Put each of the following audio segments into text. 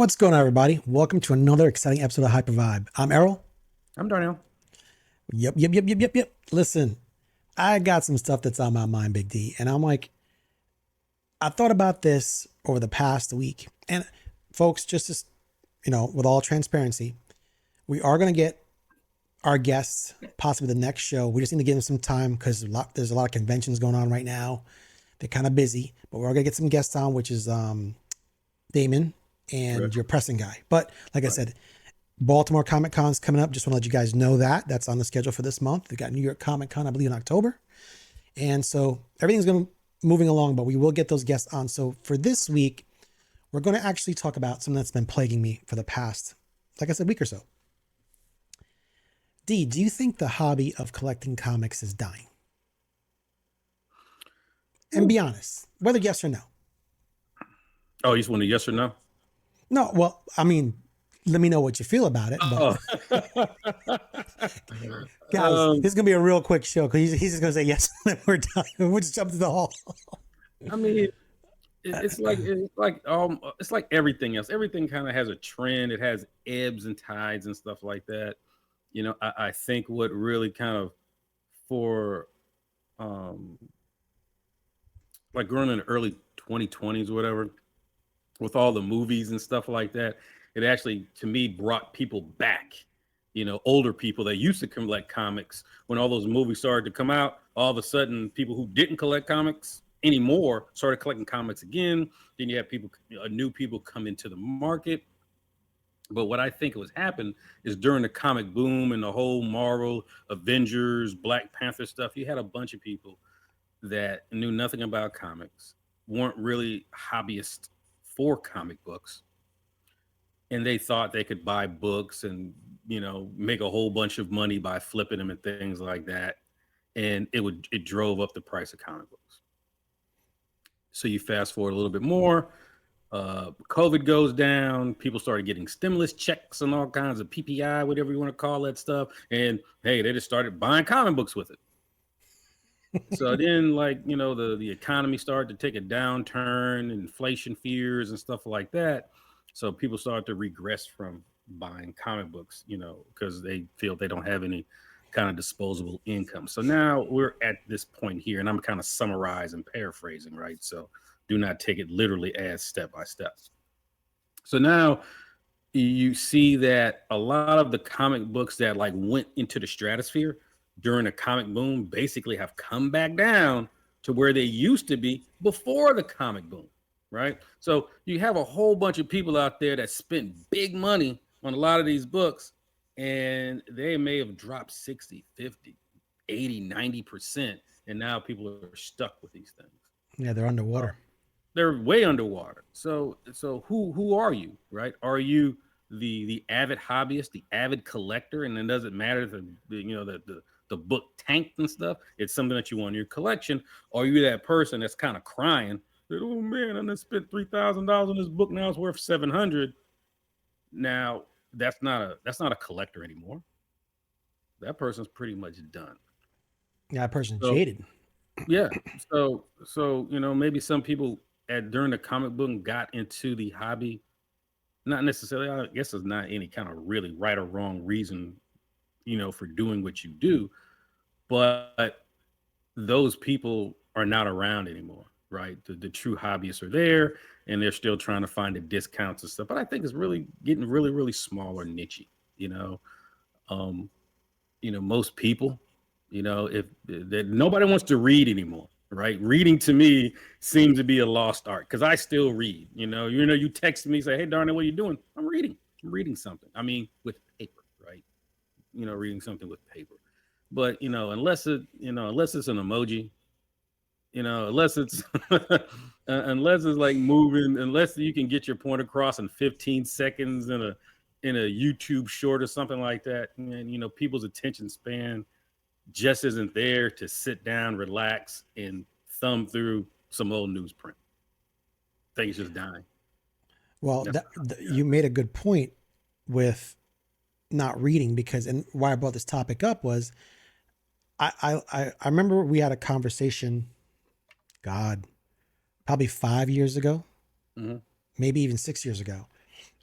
What's going on, everybody? Welcome to another exciting episode of Hyper Vibe. I'm Errol. I'm Darnell. Yep. Listen, I got some stuff that's on my mind, Big D, and I'm like, I thought about this over the past week, and folks, just as with all transparency, we are going to get our guests possibly the next show. We just need to give them some time because there's a lot of conventions going on right now. They're kind of busy, but we're going to get some guests on, which is Damon and Right. your pressing guy. But like I said, Baltimore Comic Con's coming up. Just want to let you guys know that that's on the schedule for this month. We've got New York Comic Con, I believe, in October. And so everything's going to moving along, but we will get those guests on. So for this week, we're going to actually talk about something that's been plaguing me for the past, like I said, week or so. D, do you think the hobby of collecting comics is dying? And be honest, whether yes or no. Oh, you just want a yes or no? No, well, I mean, let me know what you feel about it. But Oh. guys, this is gonna be a real quick show because he's just gonna say yes, and then we're done. We'll just jump to the hall. I mean, it's like everything else. Everything kind of has a trend. It has ebbs and tides and stuff like that. I think what really kind of for like growing in the early 2020s or whatever, with all the movies and stuff like that, it actually to me brought people back. Older people that used to collect comics when all those movies started to come out. All of a sudden, people who didn't collect comics anymore started collecting comics again. Then you have new people come into the market. But what I think was happened is during the comic boom and the whole Marvel, Avengers, Black Panther stuff, you had a bunch of people that knew nothing about comics, weren't really hobbyists for comic books, and they thought they could buy books and make a whole bunch of money by flipping them and things like that, and it drove up the price of comic books. So you fast forward a little bit more, COVID goes down, people started getting stimulus checks and all kinds of PPI, whatever you want to call that stuff, and hey, they just started buying comic books with it. So then, the economy started to take a downturn, inflation fears and stuff like that. So people started to regress from buying comic books, because they feel they don't have any kind of disposable income. So now we're at this point here, and I'm kind of summarizing, paraphrasing, right? So do not take it literally as step by step. So now you see that a lot of the comic books that like went into the stratosphere during the comic boom basically have come back down to where they used to be before the comic boom, right? So you have a whole bunch of people out there that spent big money on a lot of these books, and they may have dropped 60, 50, 80, 90%, and now people are stuck with these things. Yeah, they're underwater. They're way underwater. So who are you, right? Are you the avid hobbyist, the avid collector, and it doesn't matter the book tanked and stuff. It's something that you want in your collection. Or are you that person that's kind of crying that, oh man, I just spent $3,000 on this book, now it's worth 700. Now that's not a collector anymore. That person's pretty much done. Yeah, that person's So jaded. yeah, so maybe some people during the comic book got into the hobby. Not necessarily, I guess there's not any kind of really right or wrong reason, for doing what you do, but those people are not around anymore, right? The true hobbyists are there, and they're still trying to find the discounts and stuff. But I think it's really getting really, really small or nichey, you know. Um, most people, if that nobody wants to read anymore, right? Reading to me seems to be a lost art because I still read. You text me, say, "Hey, Darnell, what are you doing?" I'm reading. I'm reading something. I mean, with paper, right? Reading something with paper. But unless it's an emoji, unless it's unless it's like moving, unless you can get your point across in 15 seconds in a YouTube short or something like that, and people's attention span just isn't there to sit down, relax, and thumb through some old newsprint. Things just dying. Well, you made a good point with not reading because, and why I brought this topic up was I remember we had a conversation, God, probably 5 years ago, Mm-hmm. maybe even 6 years ago.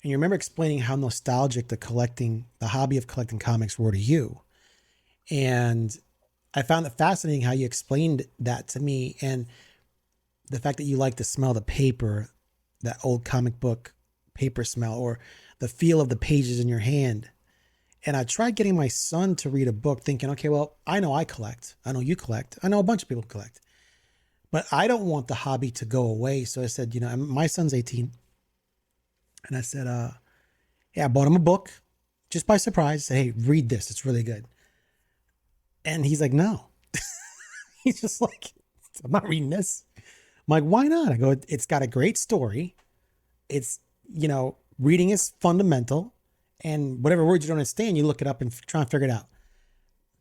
And you remember explaining how nostalgic the hobby of collecting comics were to you. And I found it fascinating how you explained that to me, and the fact that you like to smell the paper, that old comic book paper smell, or the feel of the pages in your hand. And I tried getting my son to read a book thinking, okay, well, I know I collect. I know you collect. I know a bunch of people collect. But I don't want the hobby to go away. So I said, my son's 18. And I said, yeah, I bought him a book just by surprise. Say, hey, read this. It's really good. And he's like, no. He's just like, I'm not reading this. I'm like, why not? I go, it's got a great story. It's, reading is fundamental. And whatever words you don't understand, you look it up and try and figure it out.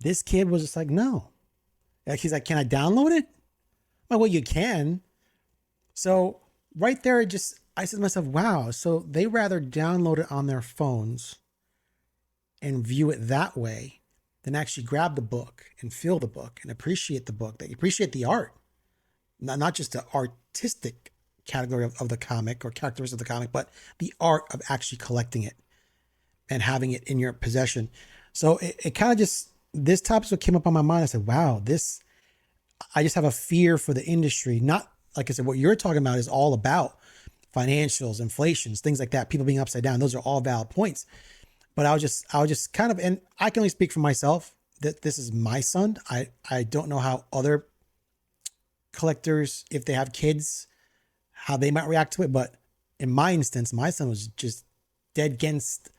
This kid was just like, no. Like, he's like, can I download it? I'm like, well, you can. So right there, I said to myself, wow. So they rather download it on their phones and view it that way than actually grab the book and feel the book and appreciate the book. They appreciate the art, not just the artistic category of the comic or characteristics of the comic, but the art of actually collecting it and having it in your possession. So it kind of this topic what came up on my mind. I said, wow, I just have a fear for the industry. Not, like I said, what you're talking about is all about financials, inflations, things like that, people being upside down. Those are all valid points. But I was just kind of, and I can only speak for myself that this is my son. I don't know how other collectors, if they have kids, how they might react to it. But in my instance, my son was just dead against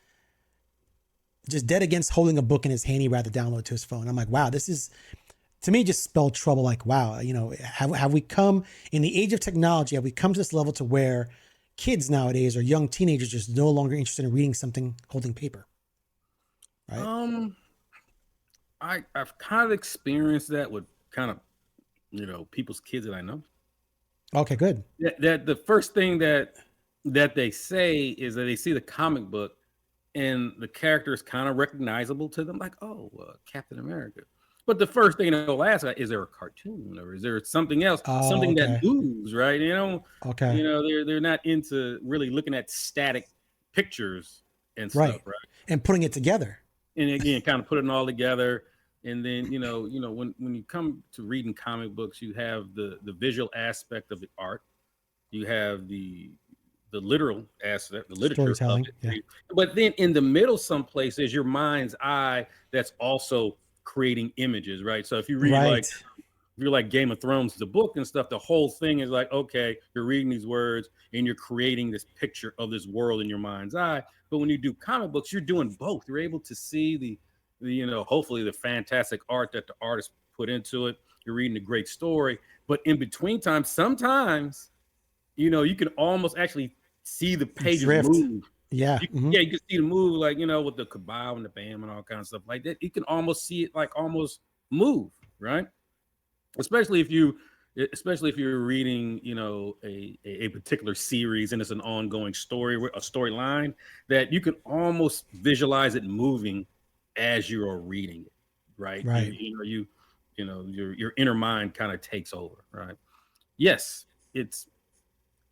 holding a book in his hand. He'd rather download it to his phone. I'm like, wow, this is, to me, just spelled trouble. Like, wow, have we come in the age of technology? Have we come to this level to where kids nowadays or young teenagers just no longer interested in reading something holding paper? Right. I've kind of experienced that with kind of, people's kids that I know. Okay, good. That the first thing that they say is that they see the comic book and the character is kind of recognizable to them, like, oh, Captain America. But the first thing they'll ask, is there a cartoon or is there something else, something that moves, right? Okay. They're not into really looking at static pictures and stuff, right? And putting it together. And again, kind of putting it all together. And then, when you come to reading comic books, you have the visual aspect of the art, you have the literal aspect, the literature of it. Yeah. But then in the middle, someplace is your mind's eye that's also creating images, right? So if you read if you're like Game of Thrones, the book and stuff, the whole thing is like, okay, you're reading these words and you're creating this picture of this world in your mind's eye. But when you do comic books, you're doing both. You're able to see the hopefully the fantastic art that the artist put into it. You're reading a great story, but in between times, sometimes, you can almost actually see the pages move. Yeah. You can see the move, like, with the kabow and the bam and all kinds of stuff like that. You can almost see it like almost move, right? Especially if you're reading, a particular series and it's an ongoing story, a storyline that you can almost visualize it moving as you are reading it, right? Right. Your inner mind kind of takes over, right? Yes,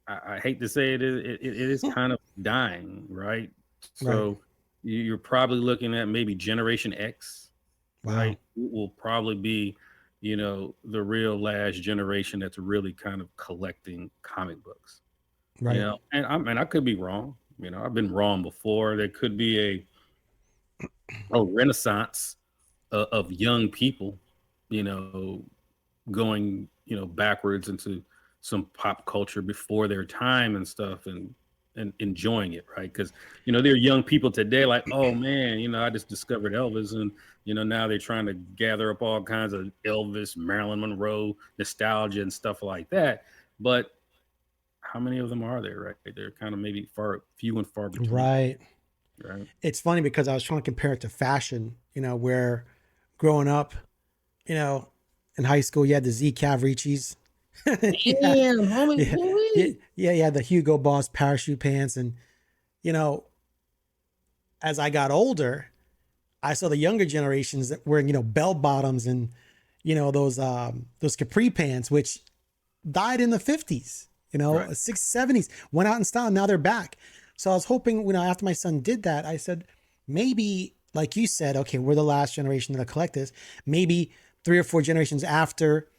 I hate to say it is kind of dying, right? So you're probably looking at maybe Generation X, right? Will probably be, the real last generation that's really kind of collecting comic books, right? And I could be wrong. I've been wrong before. There could be a renaissance of young people, going, backwards into some pop culture before their time and stuff, and enjoying it, right? Because there are young people today like, oh man, I just discovered Elvis, and now they're trying to gather up all kinds of Elvis, Marilyn Monroe nostalgia and stuff like that. But how many of them are there, right? They're kind of maybe few and far between. Right. It's funny because I was trying to compare it to fashion, where growing up, in high school, you had the Z Cavricis. Yeah, the Hugo Boss parachute pants. And, as I got older, I saw the younger generations that wearing, bell bottoms and, those capri pants, which died in the 50s, 60s, 70s, went out in style. Now they're back. So I was hoping, after my son did that, I said, maybe, like you said, okay, we're the last generation of the collectors. Maybe 3 or 4 generations after,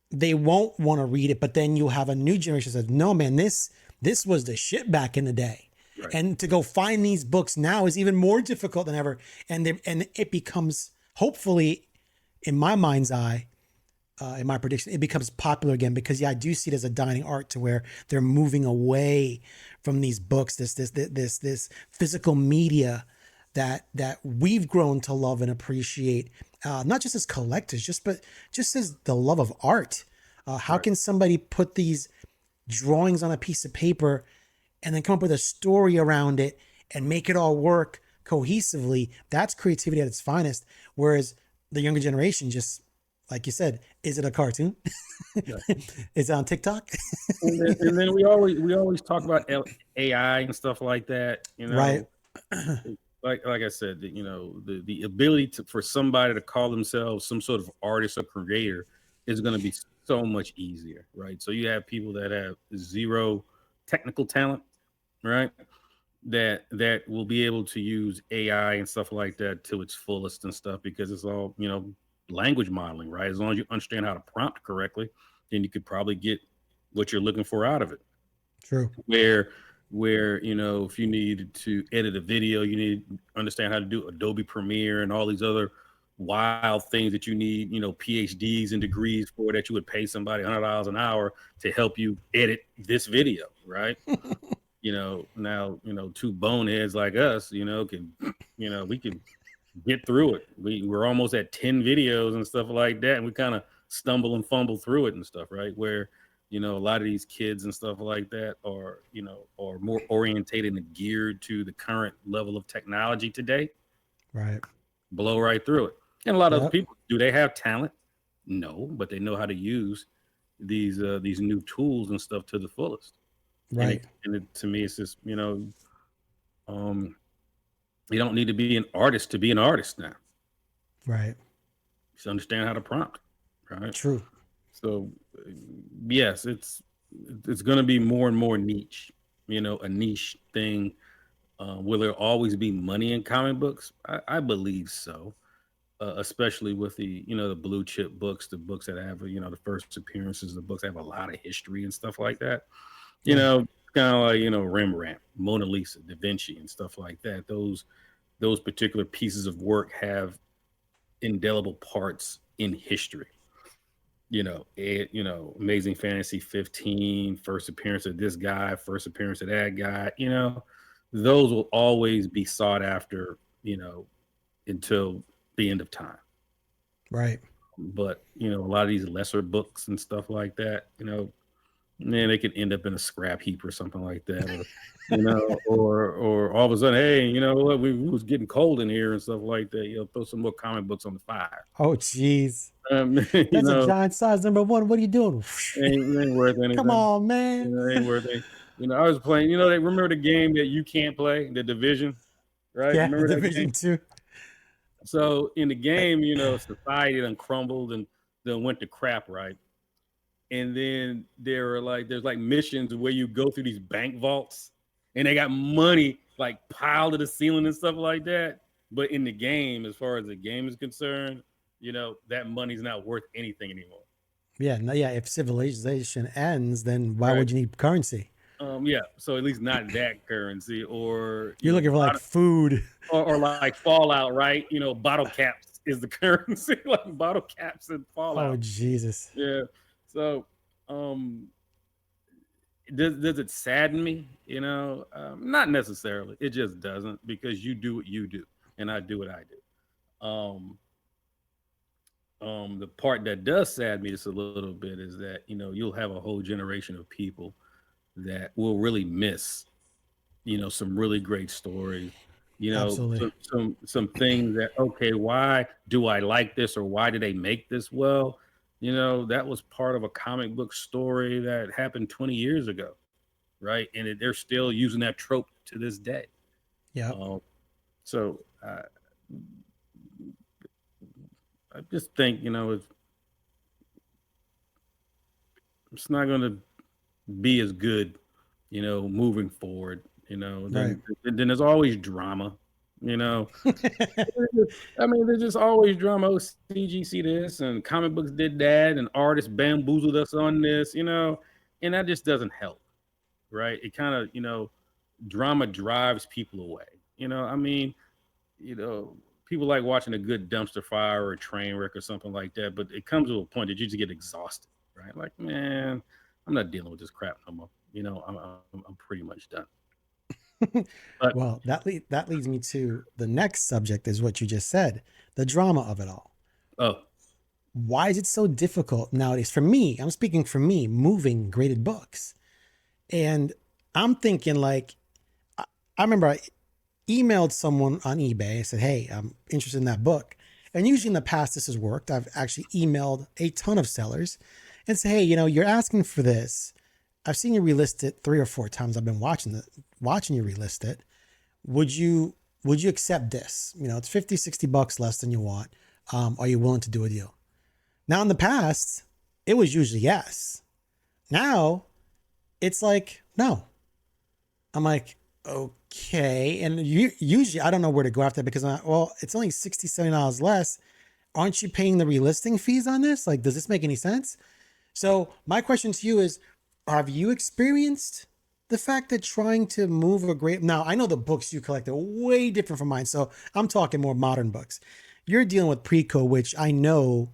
they won't want to read it, but then you'll have a new generation that says, no, man, this was the shit back in the day. Right. And to go find these books now is even more difficult than ever. And it becomes, hopefully, in my mind's eye, in my prediction, it becomes popular again because I do see it as a dying art to where they're moving away from these books, this physical media that we've grown to love and appreciate, not just as collectors, but just as the love of art. How Right. can somebody put these drawings on a piece of paper and then come up with a story around it and make it all work cohesively? That's creativity at its finest. Whereas the younger generation just, like you said, is it a cartoon? Yeah. Is it on TikTok? And then we always talk about AI and stuff like that. Right. Like I said, the ability for somebody to call themselves some sort of artist or creator is going to be so much easier, right? So you have people that have zero technical talent, right? That will be able to use AI and stuff like that to its fullest and stuff because it's all language modeling, right? As long as you understand how to prompt correctly, then you could probably get what you're looking for out of it. True. Where if you need to edit a video, you need to understand how to do Adobe Premiere and all these other wild things that you need PhDs and degrees for, that you would pay somebody $100 an hour to help you edit this video, right? Now two boneheads like us can we can get through it. We're almost at 10 videos and stuff like that, and we kind of stumble and fumble through it and stuff, right? Where a lot of these kids and stuff like that are more orientated and geared to the current level of technology today, Right. blow right through it. And a lot of other Yep. people, do they have talent? No, but they know how to use these new tools and stuff to the fullest. Right. To me, it's just um you don't need to be an artist to be an artist now. Right. Just understand how to prompt, right? True. So yes, it's going to be more and more niche, a niche thing. Will there always be money in comic books? I believe so, especially with the blue chip books, the books that have the first appearances, the books that have a lot of history and stuff like that. Yeah. Kind of like Rembrandt, Mona Lisa, Da Vinci, and stuff like that. Those particular pieces of work have indelible parts in history. Amazing Fantasy 15, first appearance of this guy, first appearance of that guy, those will always be sought after, until the end of time. Right. But, a lot of these lesser books and stuff like that, man, they could end up in a scrap heap or something like that. Or, or all of a sudden, hey, you know what, we was getting cold in here and stuff like that. Throw some more comic books on the fire. Oh, jeez. You That's a know, giant size #1. What are you doing? ain't worth anything. Come on, man. Ain't worth anything. I was playing. They remember the game that you can't play, the Division, right? Yeah, Remember that Division game? 2. So in the game, society done crumbled and then went to crap, right? And then there's like missions where you go through these bank vaults, and they got money like piled to the ceiling and stuff like that. But in the game, as far as the game is concerned, that money's not worth anything anymore. Yeah, no, yeah. If civilization ends, then why Right. would you need currency? Yeah. So at least not that currency, or You're looking for like food. or like Fallout, right? Bottle caps is the currency, like bottle caps and Fallout. Oh, Jesus. Yeah. So, does it sadden me? Not necessarily. It just doesn't, because you do what you do, and I do what I do. The part that does sadden me just a little bit is that you'll have a whole generation of people that will really miss some really great stories. Absolutely. Some things that, okay, why do I like this, or why did they make this? Well, that was part of a comic book story that happened 20 years ago, right? And they're still using that trope to this day. Yeah. So I just think it's not going to be as good moving forward, Right. Then there's always drama, you know. I mean, there's just always drama. Oh, CGC this and comic books did that, and artists bamboozled us on this, and that just doesn't help, right? It kind of, drama drives people away. I mean, you know, people like watching a good dumpster fire or a train wreck or something like that, but it comes to a point that you just get exhausted, right? Like, man, I'm not dealing with this crap no more. I'm pretty much done. But Well, that leads me to the next subject is what you just said, the drama of it all. oh, Why is it so difficult nowadays for me? I'm speaking for me, moving graded books. And I'm thinking like I remember I emailed someone on eBay. I said, "Hey, I'm interested in that book." And usually in the past this has worked. I've actually emailed a ton of sellers and say, "Hey, you're asking for this. I've seen you relist it 3 or 4 times. I've been watching you relist it. Would you accept this? It's 50, $60 less than you want. Are you willing to do a deal?" Now in the past, it was usually yes. Now it's like no. I'm like, okay. And usually I don't know where to go after that because it's only $60, $70 less. Aren't you paying the relisting fees on this? Like, does this make any sense? So my question to you is, have you experienced the fact that trying to move a great, now I know the books you collect are way different from mine. So I'm talking more modern books. You're dealing with pre-code, which I know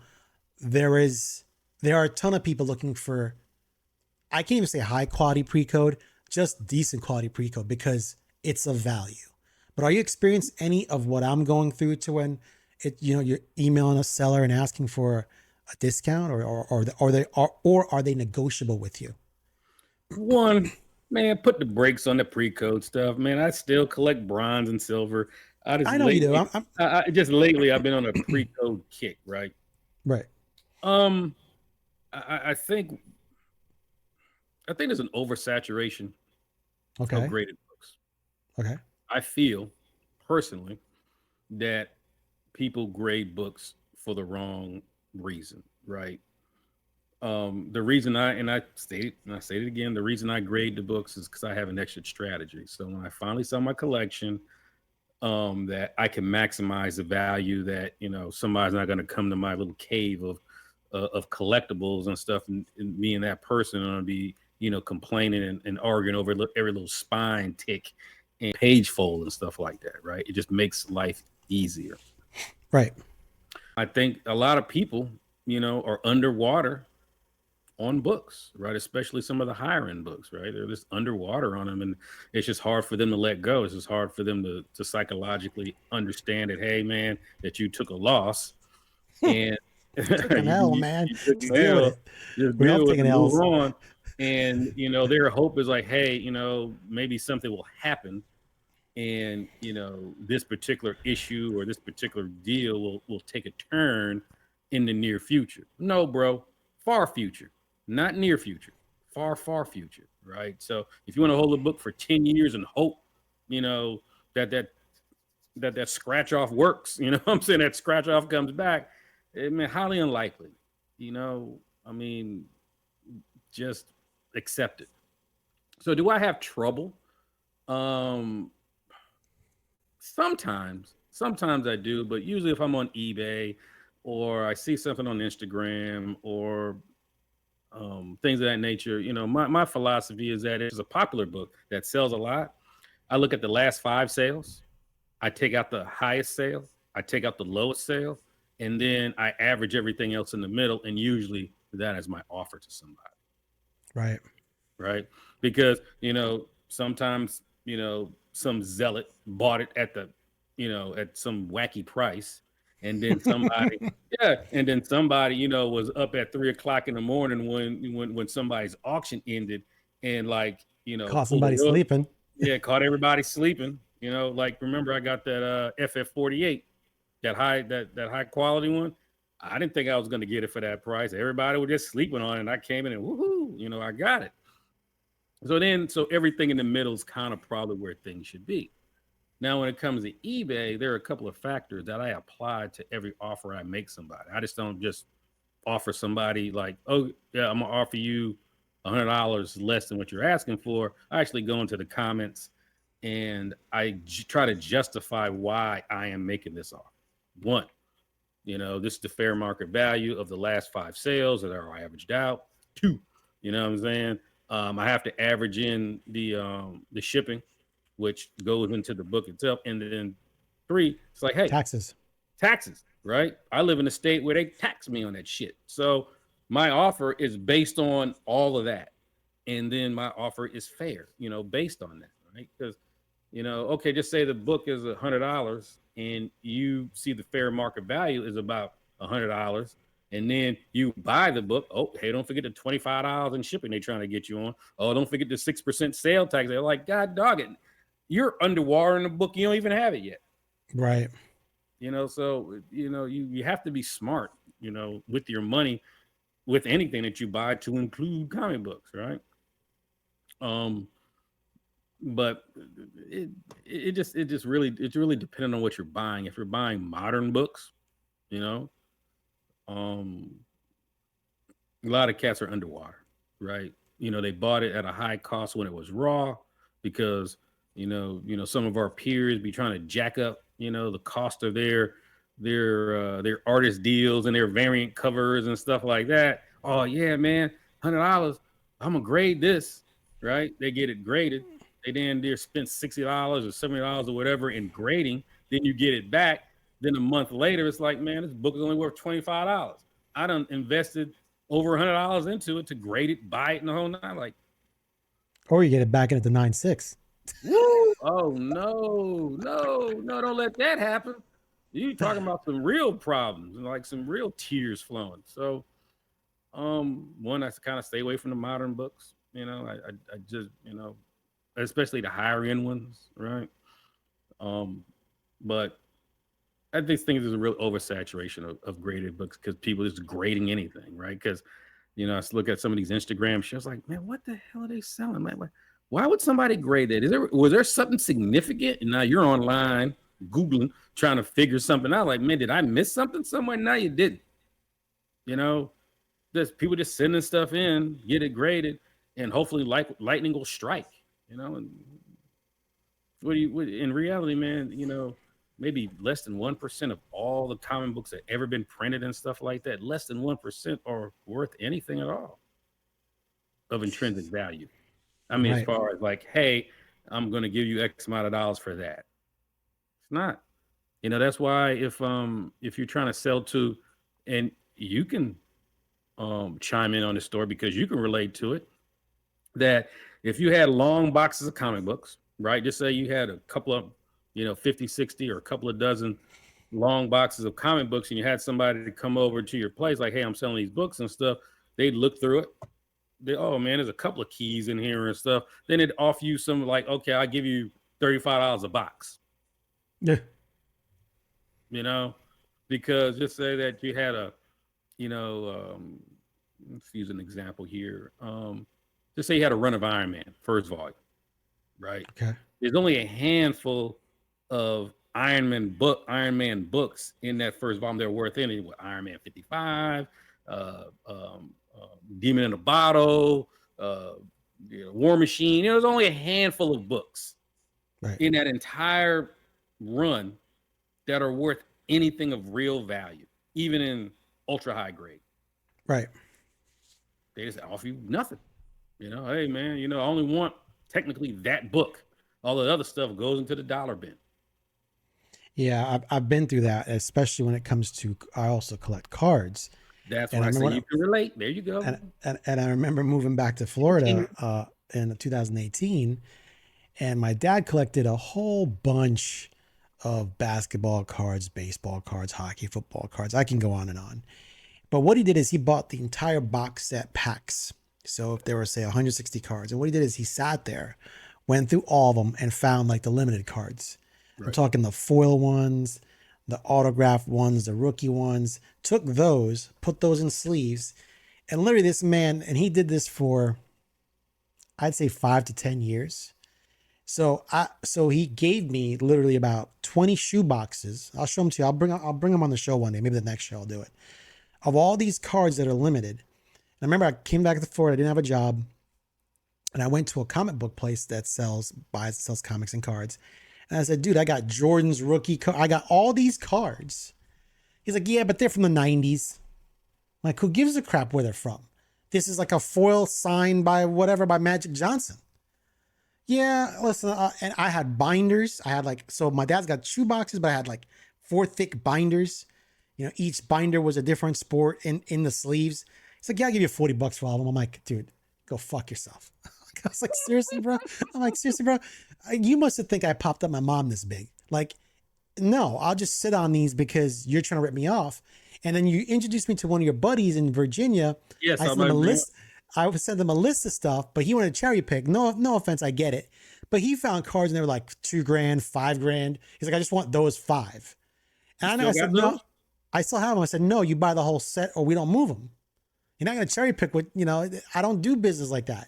there is, there are a ton of people looking for, I can't even say high quality pre-code, just decent quality pre-code because it's of value. But are you experiencing any of what I'm going through to when you're emailing a seller and asking for a discount or are they negotiable with you? one, man, put the brakes on the pre-code stuff, man. I still collect bronze and silver. I just I know you do. lately, just lately, I've been on a pre-code kick, right? Right. Um, I think there's an oversaturation of Okay. graded books. Okay. I feel personally that people grade books for the wrong reason, right? The reason I stated and I say it again, the reason I grade the books is because I have an exit strategy. So when I finally sell my collection, that I can maximize the value that somebody's not going to come to my little cave of collectibles and stuff, and me and that person are going to be complaining and arguing over every little spine tick and page fold and stuff like that, right? It just makes life easier. Right. I think a lot of people, are underwater on books, right? Especially some of the higher end books, right? They're just underwater on them, and it's just hard for them to let go. It's just hard for them to psychologically understand that, hey, man, that you took a loss, and Took an L, you, man. you took Just an deal with L, it. just We all deal with it, taking move L's. on. And their hope is like, hey, maybe something will happen, and this particular issue or this particular deal will take a turn in the near future. No, bro, far future, not near future, far future, right? So if you want to hold a book for 10 years and hope that that scratch off works, what I'm saying, that scratch off comes back, I mean, highly unlikely. I mean, just accept it. So do I have trouble? um Sometimes I do, but usually if I'm on eBay or I see something on Instagram or things of that nature, my philosophy is that it's a popular book that sells a lot. I look at the last 5 sales, I take out the highest sale, I take out the lowest sale, and then I average everything else in the middle, and usually that is my offer to somebody, Right. right? Because sometimes some zealot bought it at at some wacky price, and then somebody yeah, and then somebody was up at 3 o'clock in the morning when somebody's auction ended, and like Caught pulled somebody it up. sleeping. Yeah, caught everybody sleeping. Like, remember I got that FF48, that high quality one. I didn't think I was going to get it for that price. Everybody was just sleeping on it, and I came in and woohoo, I got it. So everything in the middle is kind of probably where things should be. Now, when it comes to eBay, there are a couple of factors that I apply to every offer I make somebody. I just don't just offer somebody like, oh yeah, I'm gonna offer you $100 less than what you're asking for. I actually go into the comments and try to justify why I am making this offer. One, this is the fair market value of the last 5 sales that are averaged out. 2, you know what I'm saying? I have to average in the shipping, which goes into the book itself. And then 3, it's like, hey, Taxes, right? I live in a state where they tax me on that shit. So my offer is based on all of that. And then my offer is fair, based on that, right? Because, okay, just say the book is $100 and you see the fair market value is about $100. And then you buy the book. Oh, hey, don't forget the $25 in shipping they're trying to get you on. Oh, don't forget the 6% sale tax. They're like, God dog it. You're underwater in the book. You don't even have it yet. right? So, you have to be smart, with your money, with anything that you buy, to include comic books, right? But it's really dependent on what you're buying. If you're buying modern books, a lot of cats are underwater, right? They bought it at a high cost when it was raw, because some of our peers be trying to jack up the cost of their artist deals and their variant covers and stuff like that. Oh yeah, man, $100, I'm gonna grade this, right? They get it graded. They spent $60 or $70 or whatever in grading. Then you get it back. Then a month later, it's like, man, this book is only worth $25. I done invested over $100 into it to grade it, buy it, and the whole nine. Like, Or you get it back in at the 9.6. woo! Oh no, don't let that happen. You talking about some real problems and like some real tears flowing. So, one has to kind of stay away from the modern books. I just, especially the higher end ones, right? But I just think there's a real oversaturation of graded books, because people just grading anything, right? Because I look at some of these Instagram shows, like, man, what the hell are they selling? Like, why would somebody grade that? Was there something significant? And now you're online Googling, trying to figure something out. Like, man, did I miss something somewhere? No, you didn't. There's people just sending stuff in, get it graded, and hopefully lightning will strike. And in reality, man, maybe less than 1% of all the comic books that ever been printed and stuff like that, less than 1% are worth anything at all of intrinsic value. I mean, Right. as far as like, hey, I'm going to give you X amount of dollars for that. It's not. That's why if you're trying to sell to, and you can chime in on the story because you can relate to it, that if you had long boxes of comic books, right? Just say you had a couple of, 50, 60 or a couple of dozen long boxes of comic books, and you had somebody to come over to your place, like, hey, I'm selling these books and stuff. They'd look through it. Oh man, there's a couple of keys in here and stuff. Then it'd offer you some, like, okay, I'll give you $35 a box. Yeah. Because just say that you had a, let's use an example here. Just say you had a run of Iron Man, first volume, right? Okay. There's only a handful of Iron Man books in that first volume. They're worth anything. Iron Man 55, Demon in a Bottle, War Machine. There's only a handful of books in that entire run that are worth anything of real value, even in ultra high grade. Right. They just offer you nothing. Hey man, I only want technically that book. All the other stuff goes into the dollar bin. Yeah, I've been through that, especially when it comes to, I also collect cards. That's why I say you can relate. There you go. And I remember moving back to Florida in 2018, and my dad collected a whole bunch of basketball cards, baseball cards, hockey, football cards. I can go on and on. But what he did is he bought the entire box set packs. So if there were, say, 160 cards, and what he did is he sat there, went through all of them, and found like the limited cards. Right. I'm talking the foil ones, the autographed ones, the rookie ones, took those, put those in sleeves. And literally this man, and he did this for, I'd say 5 to 10 years. So he gave me literally about 20 shoe boxes. I'll show them to you. I'll bring them on the show one day. Maybe the next show I'll do it. Of all these cards that are limited. And I remember I came back to Florida. I didn't have a job. And I went to a comic book place that buys and sells comics and cards. And I said, dude, I got Jordan's rookie card. I got all these cards. He's like, yeah, but they're from the 90s. I'm like, who gives a crap where they're from? This is like a foil signed by whatever, by Magic Johnson. Yeah, listen, and I had binders. I had like, so my dad's got shoe boxes, but I had like 4 thick binders. You know, each binder was a different sport in the sleeves. He's like, yeah, I'll give you $40 for all of them. I'm like, dude, go fuck yourself. I was like, seriously, bro? I'm like, seriously, bro? You must have think I popped up my mom this big. Like, no, I'll just sit on these because you're trying to rip me off. And then you introduced me to one of your buddies in Virginia. Yes, I sent him a list. I would send him a list of stuff, but he wanted to cherry pick. No offense, I get it. But he found cards and they were like $2,000, $5,000. He's like, I just want those 5. And I know, I said, no, I still have them. I said, no, you buy the whole set or we don't move them. You're not going to cherry pick what, you know, I don't do business like that.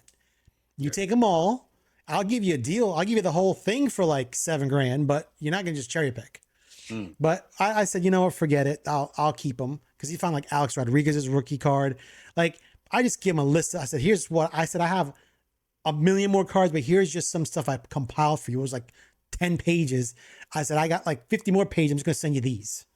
You take them all. I'll give you a deal. I'll give you the whole thing for like $7,000, but you're not going to just cherry pick. But I said, you know what, forget it. I'll keep them, because he found like Alex Rodriguez's rookie card. Like, I just give him a list. I said, here's what I said. I have a million more cards, but here's just some stuff I compiled for you. It was like 10 pages. I said, I got like 50 more pages. I'm just going to send you these.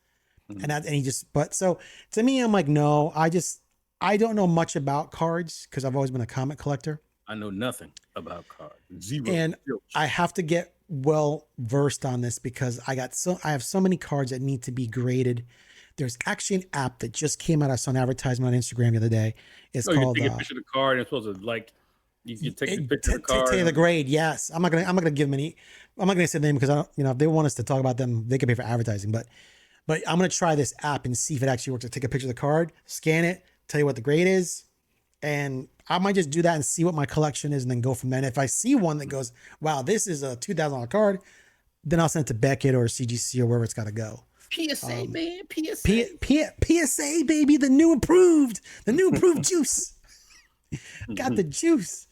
And he just, but so to me, I'm like, no, I don't know much about cards because I've always been a comic collector. I know nothing about cards. Zero. And I have to get well versed on this because I have so many cards that need to be graded. There's actually an app that just came out. I saw an advertisement on Instagram the other day. It's called. You take a picture of the card and it's supposed to like. You take a picture of the card. Take the grade. Yes, I'm not gonna give them any. I'm not gonna say the name because I don't. You know, if they want us to talk about them, they can pay for advertising. But I'm gonna try this app and see if it actually works. I take a picture of the card, scan it, tell you what the grade is, and I might just do that and see what my collection is, and then go from there. And if I see one that goes, wow, this is a $2,000 card, then I'll send it to Beckett or CGC or wherever it's got to go. PSA, man, PSA. PSA, baby, the new improved juice. Got the juice.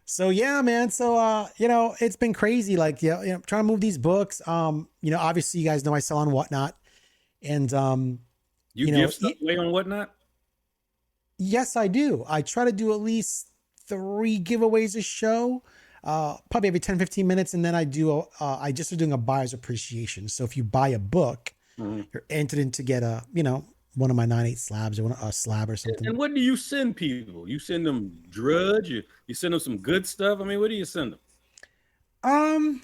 So yeah, man. So you know, it's been crazy. Like, you know, trying to move these books. You know, obviously, you guys know I sell on Whatnot, and you give stuff away on Whatnot. Yes, I do. I try to do at least 3 giveaways a show, probably every 10, 15 minutes. And then I just started doing a buyer's appreciation. So if you buy a book, you're entered in to get one of my 9/8 slabs or a slab or something. And what do you send people? You send them drudge? You send them some good stuff? I mean, what do you send them?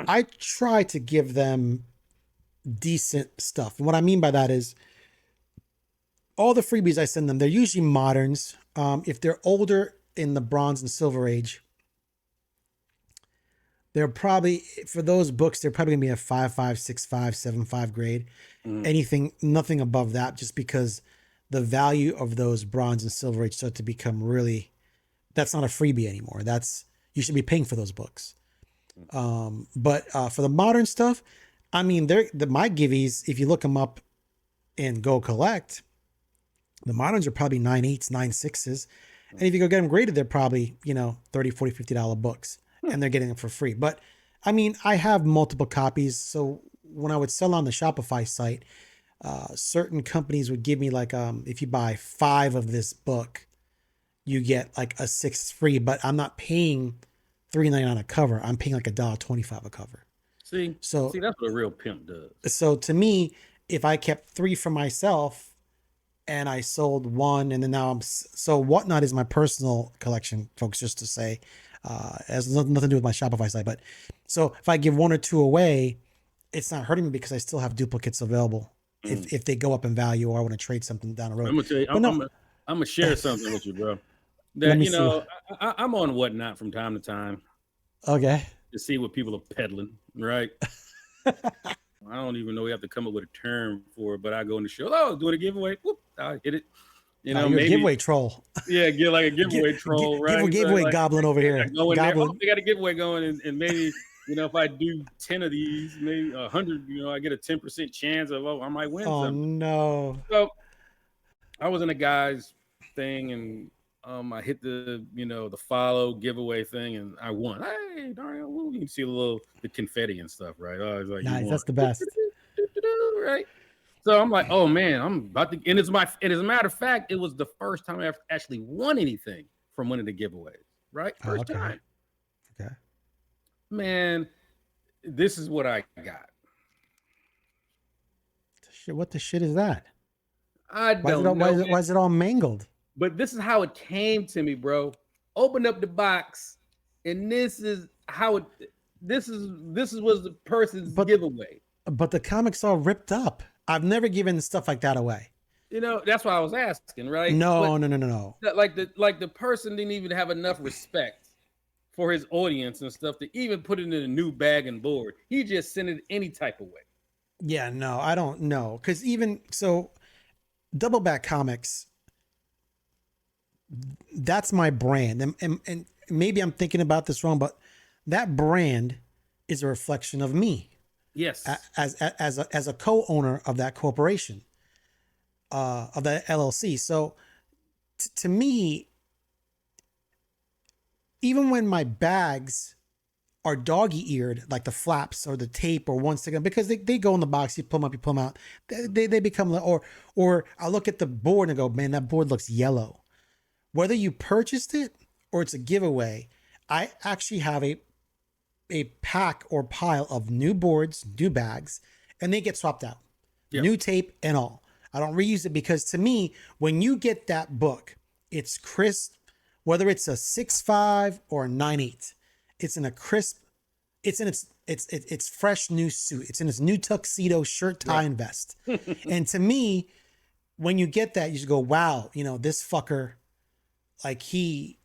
I try to give them decent stuff. And what I mean by that is, all the freebies I send them, they're usually moderns. If they're older in the Bronze and Silver Age, they're probably, for those books, they're probably gonna be a 5.5, 6.5, 7.5 grade. Nothing above that, just because the value of those Bronze and Silver Age start to become really, that's not a freebie anymore. You should be paying for those books. But for the modern stuff, I mean, my giveies, if you look them up and go collect, the moderns are probably 9/8s, 9/6s. And if you go get them graded, they're probably, $30, $40, $50 books, and they're getting them for free. But I mean, I have multiple copies. So when I would sell on the Shopify site, certain companies would give me like, if you buy 5 of this book, you get like a 6th free, but I'm not paying $3.99 on a cover. I'm paying like $1.25 a cover. See, that's what a real pimp does. So to me, if I kept 3 for myself, and I sold 1, and then now so Whatnot is my personal collection, folks, just to say, has nothing to do with my Shopify site. But so if I give 1 or 2 away, it's not hurting me because I still have duplicates available if they go up in value or I want to trade something down the road. I'm gonna tell you, I'm gonna share something with you, bro. That I'm on Whatnot from time to time. Okay. To see what people are peddling, right? I don't even know we have to come up with a term for it, but I go in the show. Oh, doing a giveaway. Whoop, I hit it. You're maybe a giveaway troll. Yeah, get like a giveaway troll, right? Giveaway like, goblin over here. Go in there. Oh, they got a giveaway going, and maybe if I do 10 of these, maybe 100, I get a 10% chance of I might win. Oh something. No! So I was in a guy's thing, and I hit the the follow giveaway thing, and I won. Hey, Dario, you can see the confetti and stuff, right? I was like, nice, that's the best, right? So I'm like, oh man, I'm about to. And as a matter of fact, it was the first time I ever actually won anything from one of the giveaways, right? Oh, First okay. time. Okay. Man, this is what I got. Shit, what the shit is that? I Why is it all, don't know, man. why is it all mangled? But this is how it came to me, bro. Open up the box, and this is how it. This was the person's But giveaway. but the comics all ripped up. I've never given stuff like that away. You know, that's why I was asking, right? But No. like the person didn't even have enough respect for his audience and stuff to even put it in a new bag and board. He just sent it any type of way. Yeah, no, I don't know. Because even so, Double Back Comics, that's my brand. And maybe I'm thinking about this wrong, but that brand is a reflection of me Yes. as a co-owner of that corporation, of that LLC. So to me, even when my bags are doggy eared, like the flaps or the tape or one stick, because they go in the box, you pull them up, you pull them out, they become, or I look at the board and go, man, that board looks yellow. Whether you purchased it or it's a giveaway, I actually have a pack or pile of new boards, new bags, and they get swapped out. Yep. New tape and all. I don't reuse it because to me, when you get that book, it's crisp, whether it's a 6.5 or a 9.8. It's in a crisp, it's in its fresh new suit. It's in its new tuxedo shirt, tie, and vest. And to me, when you get that, you just go, wow, you know, this fucker, like he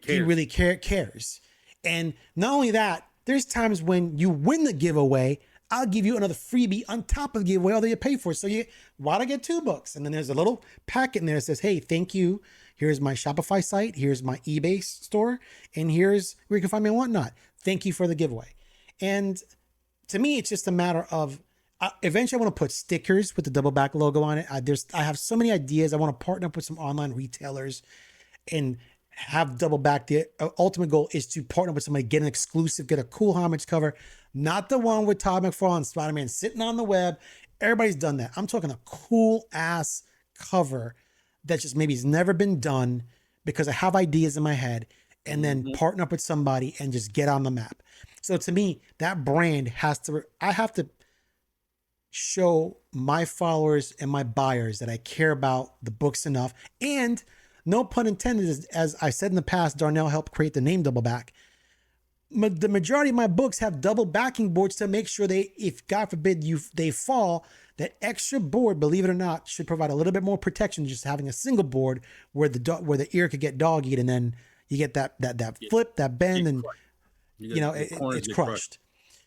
really cares. And not only that, there's times when you win the giveaway, I'll give you another freebie on top of the giveaway, although you pay for it. So why'd I get $2? And then there's a little packet in there that says, hey, thank you. Here's my Shopify site. Here's my eBay store. And here's where you can find me and whatnot. Thank you for the giveaway. And to me, it's just a matter of, eventually I want to put stickers with the Double Back logo on it. I have so many ideas. I want to partner up with some online retailers and have Double Back. The ultimate goal is to partner with somebody, get an exclusive, get a cool homage cover, not the one with Todd McFarlane and Spider-Man sitting on the web. Everybody's done that. I'm talking a cool ass cover that just maybe has never been done because I have ideas in my head, and then partner up with somebody and just get on the map. So to me, that brand I have to show my followers and my buyers that I care about the books enough. And no pun intended, as I said in the past, Darnell helped create the name Double Back. The majority of my books have double backing boards to make sure if God forbid they fall, that extra board, believe it or not, should provide a little bit more protection than just having a single board where the ear could get dog eaten, and then you get that flip, that bend, and it's crushed.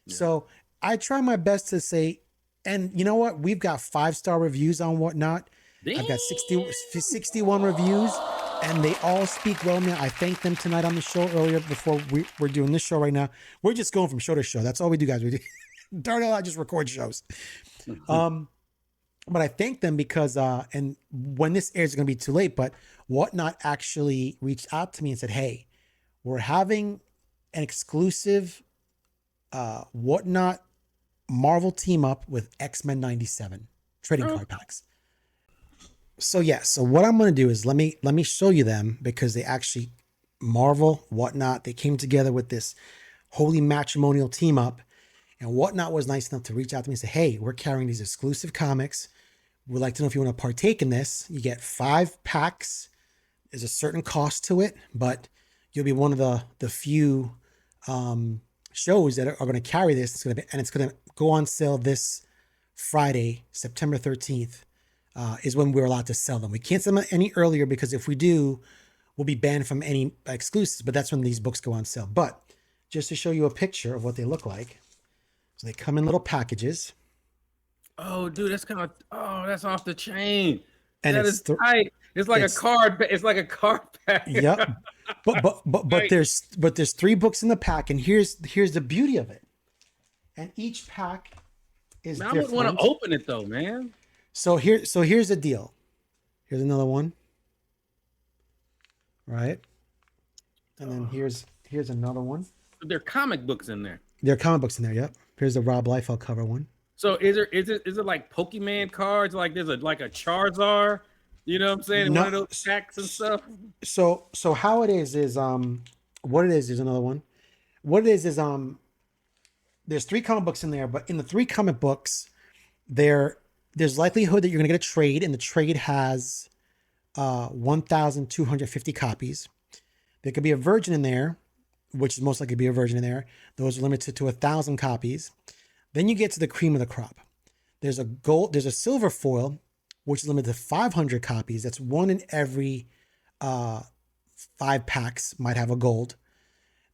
Yeah. So I try my best to say, and you know what? We've got 5-star reviews on Whatnot. I've got 61 reviews, and they all speak well of me. I thanked them tonight on the show earlier before we're doing this show right now. We're just going from show to show. That's all we do, guys. We do. Darnell, I just record shows. But I thank them because, and when this airs, it's going to be too late, but Whatnot actually reached out to me and said, hey, we're having an exclusive Whatnot Marvel team up with X-Men 97 trading card packs. So what I'm going to do is let me show you them, because they actually, Marvel, Whatnot, they came together with this holy matrimonial team up, and Whatnot was nice enough to reach out to me and say, hey, we're carrying these exclusive comics. We'd like to know if you want to partake in this. You get 5 packs. There's a certain cost to it, but you'll be one of the few shows that are going to carry this. It's going to go on sale this Friday, September 13th. Is when we're allowed to sell them. We can't sell them any earlier, because if we do, we'll be banned from any exclusives, but that's when these books go on sale. But just to show you a picture of what they look like. So they come in little packages. Oh, dude, that's that's off the chain. And that is tight. It's like a card. It's like a card pack. Yep. But there's 3 books in the pack, and here's the beauty of it. And each pack is different. I would want to open it though, man. So here's the deal. Here's another one. Right? And then here's another one. There are comic books in there. There are comic books in there, yep. Here's the Rob Liefeld cover one. So is it like Pokemon cards? Like there's a Charizard, you know what I'm saying? No, one of those packs and stuff. So how it is what it is, there's another one. What it is there's 3 comic books in there, but in the 3 comic books, there's likelihood that you're gonna get a trade, and the trade has 1,250 copies. There could be a virgin in there, which is most likely to be a virgin in there. Those are limited to 1,000 copies. Then you get to the cream of the crop. There's a silver foil, which is limited to 500 copies. That's one in every 5 packs might have a gold.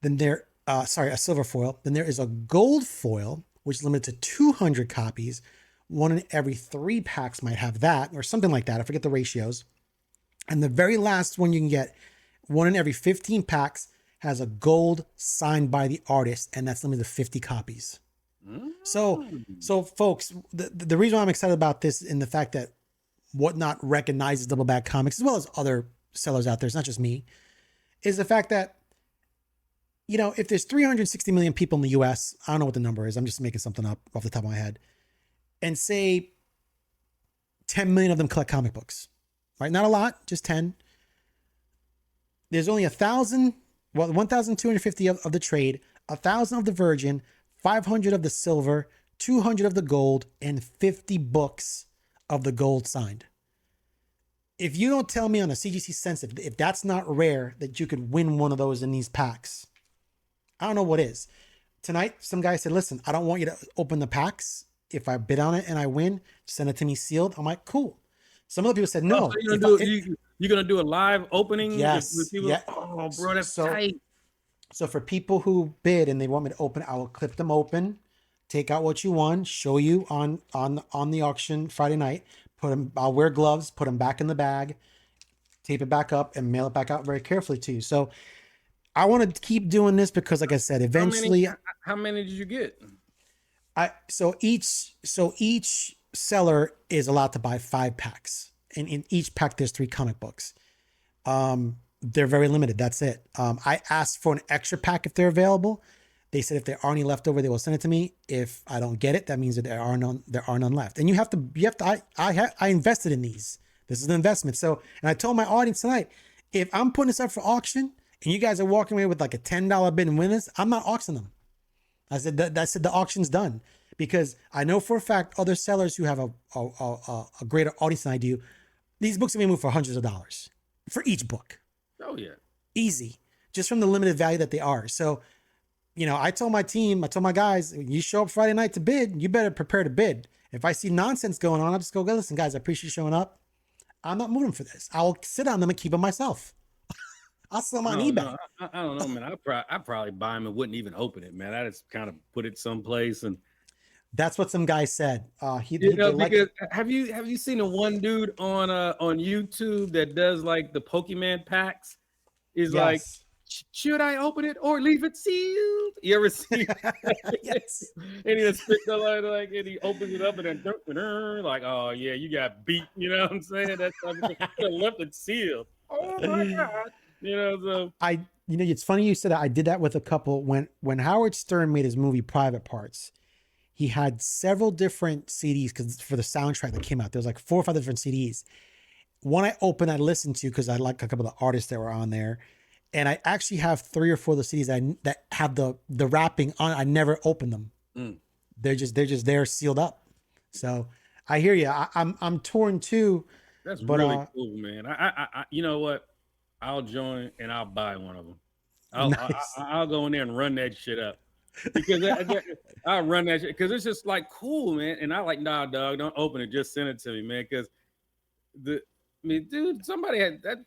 Then a silver foil. Then there is a gold foil, which is limited to 200 copies. One in every 3 packs might have that, or something like that. I forget the ratios. And the very last one you can get, one in every 15 packs, has a gold signed by the artist, and that's limited to 50 copies. So folks, the reason why I'm excited about this, and the fact that Whatnot recognizes Double Bag Comics as well as other sellers out there, it's not just me, is the fact that, if there's 360 million people in the US, I don't know what the number is, I'm just making something up off the top of my head, and say 10 million of them collect comic books, right? Not a lot, just 10. There's only 1,250 of the trade, 1,000 of the virgin, 500 of the silver, 200 of the gold, and 50 books of the gold signed. If you don't tell me on a CGC Sense, if that's not rare, that you could win one of those in these packs, I don't know what is. Tonight, some guy said, listen, I don't want you to open the packs. If I bid on it and I win, send it to me sealed. I'm like, cool. Some other people said, no. So you're going to do a live opening? Yes. With people? Yeah. Oh, bro, that's tight. So for people who bid and they want me to open, I will clip them open, take out what you won, show you on the auction Friday night, I'll wear gloves, put them back in the bag, tape it back up, and mail it back out very carefully to you. So I want to keep doing this because, like I said, eventually. How many did you get? So each seller is allowed to buy 5 packs, and in each pack there's 3 comic books. They're very limited. That's it. I asked for an extra pack if they're available. They said if there are any left over, they will send it to me. If I don't get it, that means that there are none left. And you have to. I invested in these. This is an investment. So, and I told my audience tonight, if I'm putting this up for auction and you guys are walking away with like a $10 bid and win this, I'm not auctioning them. I said the auction's done, because I know for a fact other sellers who have a greater audience than I do, these books are being moved for hundreds of dollars for each book. Oh yeah, easy, just from the limited value that they are. So, I told my team, I told my guys, you show up Friday night to bid, you better prepare to bid. If I see nonsense going on, I'll just go, listen, guys, I appreciate you showing up. I'm not moving for this. I'll sit on them and keep them myself. I'll sell them on eBay. No, I don't know, man. I'd probably buy them and wouldn't even open it, man. I just kind of put it someplace, and that's what some guy said. Because have you seen the one dude on YouTube that does like the Pokemon packs? Is yes. Like, should I open it or leave it sealed? You ever see? Yes. And he just spits like, and he opens it up and then like, oh yeah, you got beat. You know what I'm saying? That's left it sealed. Oh my god. So it's funny you said that. I did that with a couple when Howard Stern made his movie Private Parts. He had several different CDs because for the soundtrack that came out, there was like 4 or 5 different CDs. One I opened, I listened to because I like a couple of the artists that were on there, and I actually have 3 or 4 of the CDs that have the wrapping on. I never opened them. They're just there sealed up. So I hear you. I'm torn too. That's really cool, man. I you know what? I'll join and I'll buy one of them. I'll go in there and run that shit up, because I'll run that shit because it's just like cool, man. And I like, nah, dog, don't open it, just send it to me, man. Because dude, somebody had that.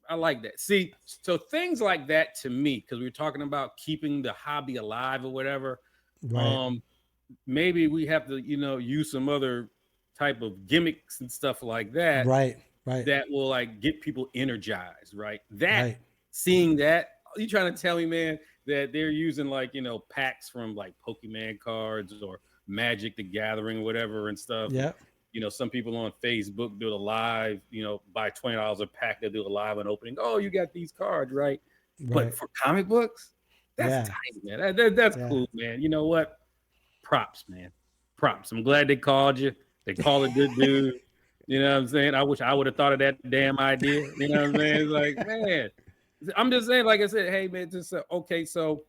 I like that. See, so things like that to me, because we were talking about keeping the hobby alive or whatever. Right. Maybe we have to, use some other type of gimmicks and stuff like that. Right. That will like get people energized, right? Seeing that, you trying to tell me, man, that they're using like, packs from like Pokemon cards or Magic the Gathering or whatever and stuff. Yeah. Some people on Facebook do a live, buy $20 a pack, they'll do a live and opening. Oh, you got these cards, right? But for comic books, that's tight, man. That's cool, man. You know what? Props, man. Props. I'm glad they called you. They call a good dude. You know what I'm saying? I wish I would have thought of that damn idea. You know what I'm saying? It's like, man, I'm just saying, like I said, hey man, just okay. So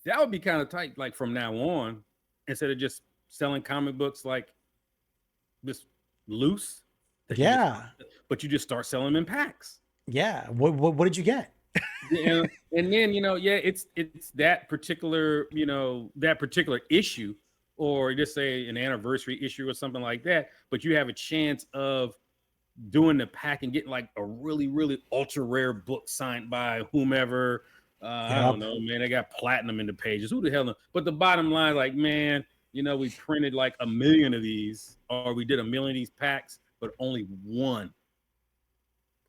that would be kind of tight, like from now on, instead of just selling comic books like just loose. Yeah. But you just start selling them in packs. Yeah. What did you get? And then it's that particular issue, or just say an anniversary issue or something like that. But you have a chance of doing the pack and getting like a really, really ultra rare book signed by whomever. I don't know, man. They got platinum in the pages. Who the hell knows? But the bottom line, like, man, we printed like 1 million of these, or we did 1 million of these packs, but only one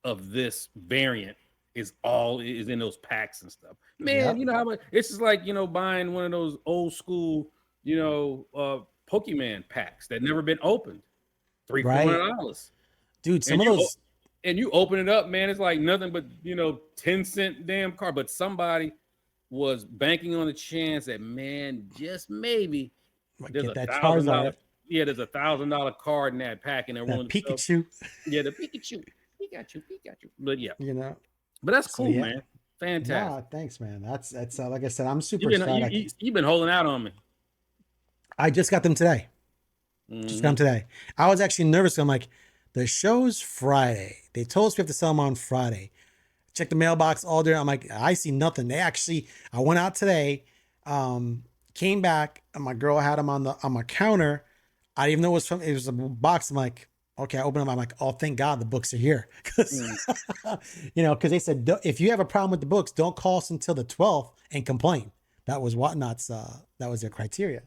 of this variant is in those packs and stuff. Man, you know how much it's just like, buying one of those old school, Pokemon packs that never been opened. $300-$400. Dude, some of those, and you open it up, man, it's like nothing but 10-cent damn card. But somebody was banking on the chance that, man, just maybe there's get that $1,000. Yeah, there's $1,000 card in that pack, and they're willing to Pikachu. Yeah, the Pikachu. But yeah, but that's cool, man. Fantastic. Yeah, thanks, man. That's like I said, I'm super excited. You've been holding out on me. I just got them today. I was actually nervous. I'm like, the show's Friday. They told us we have to sell them on Friday. Check the mailbox all day. I'm like, I see nothing. I went out today, came back, and my girl had them on my counter. I didn't even know it was a box. I'm like, okay, I open them. I'm like, oh, thank God the books are here. Because they said, if you have a problem with the books, don't call us until the 12th and complain. That was Whatnot's, that was their criteria.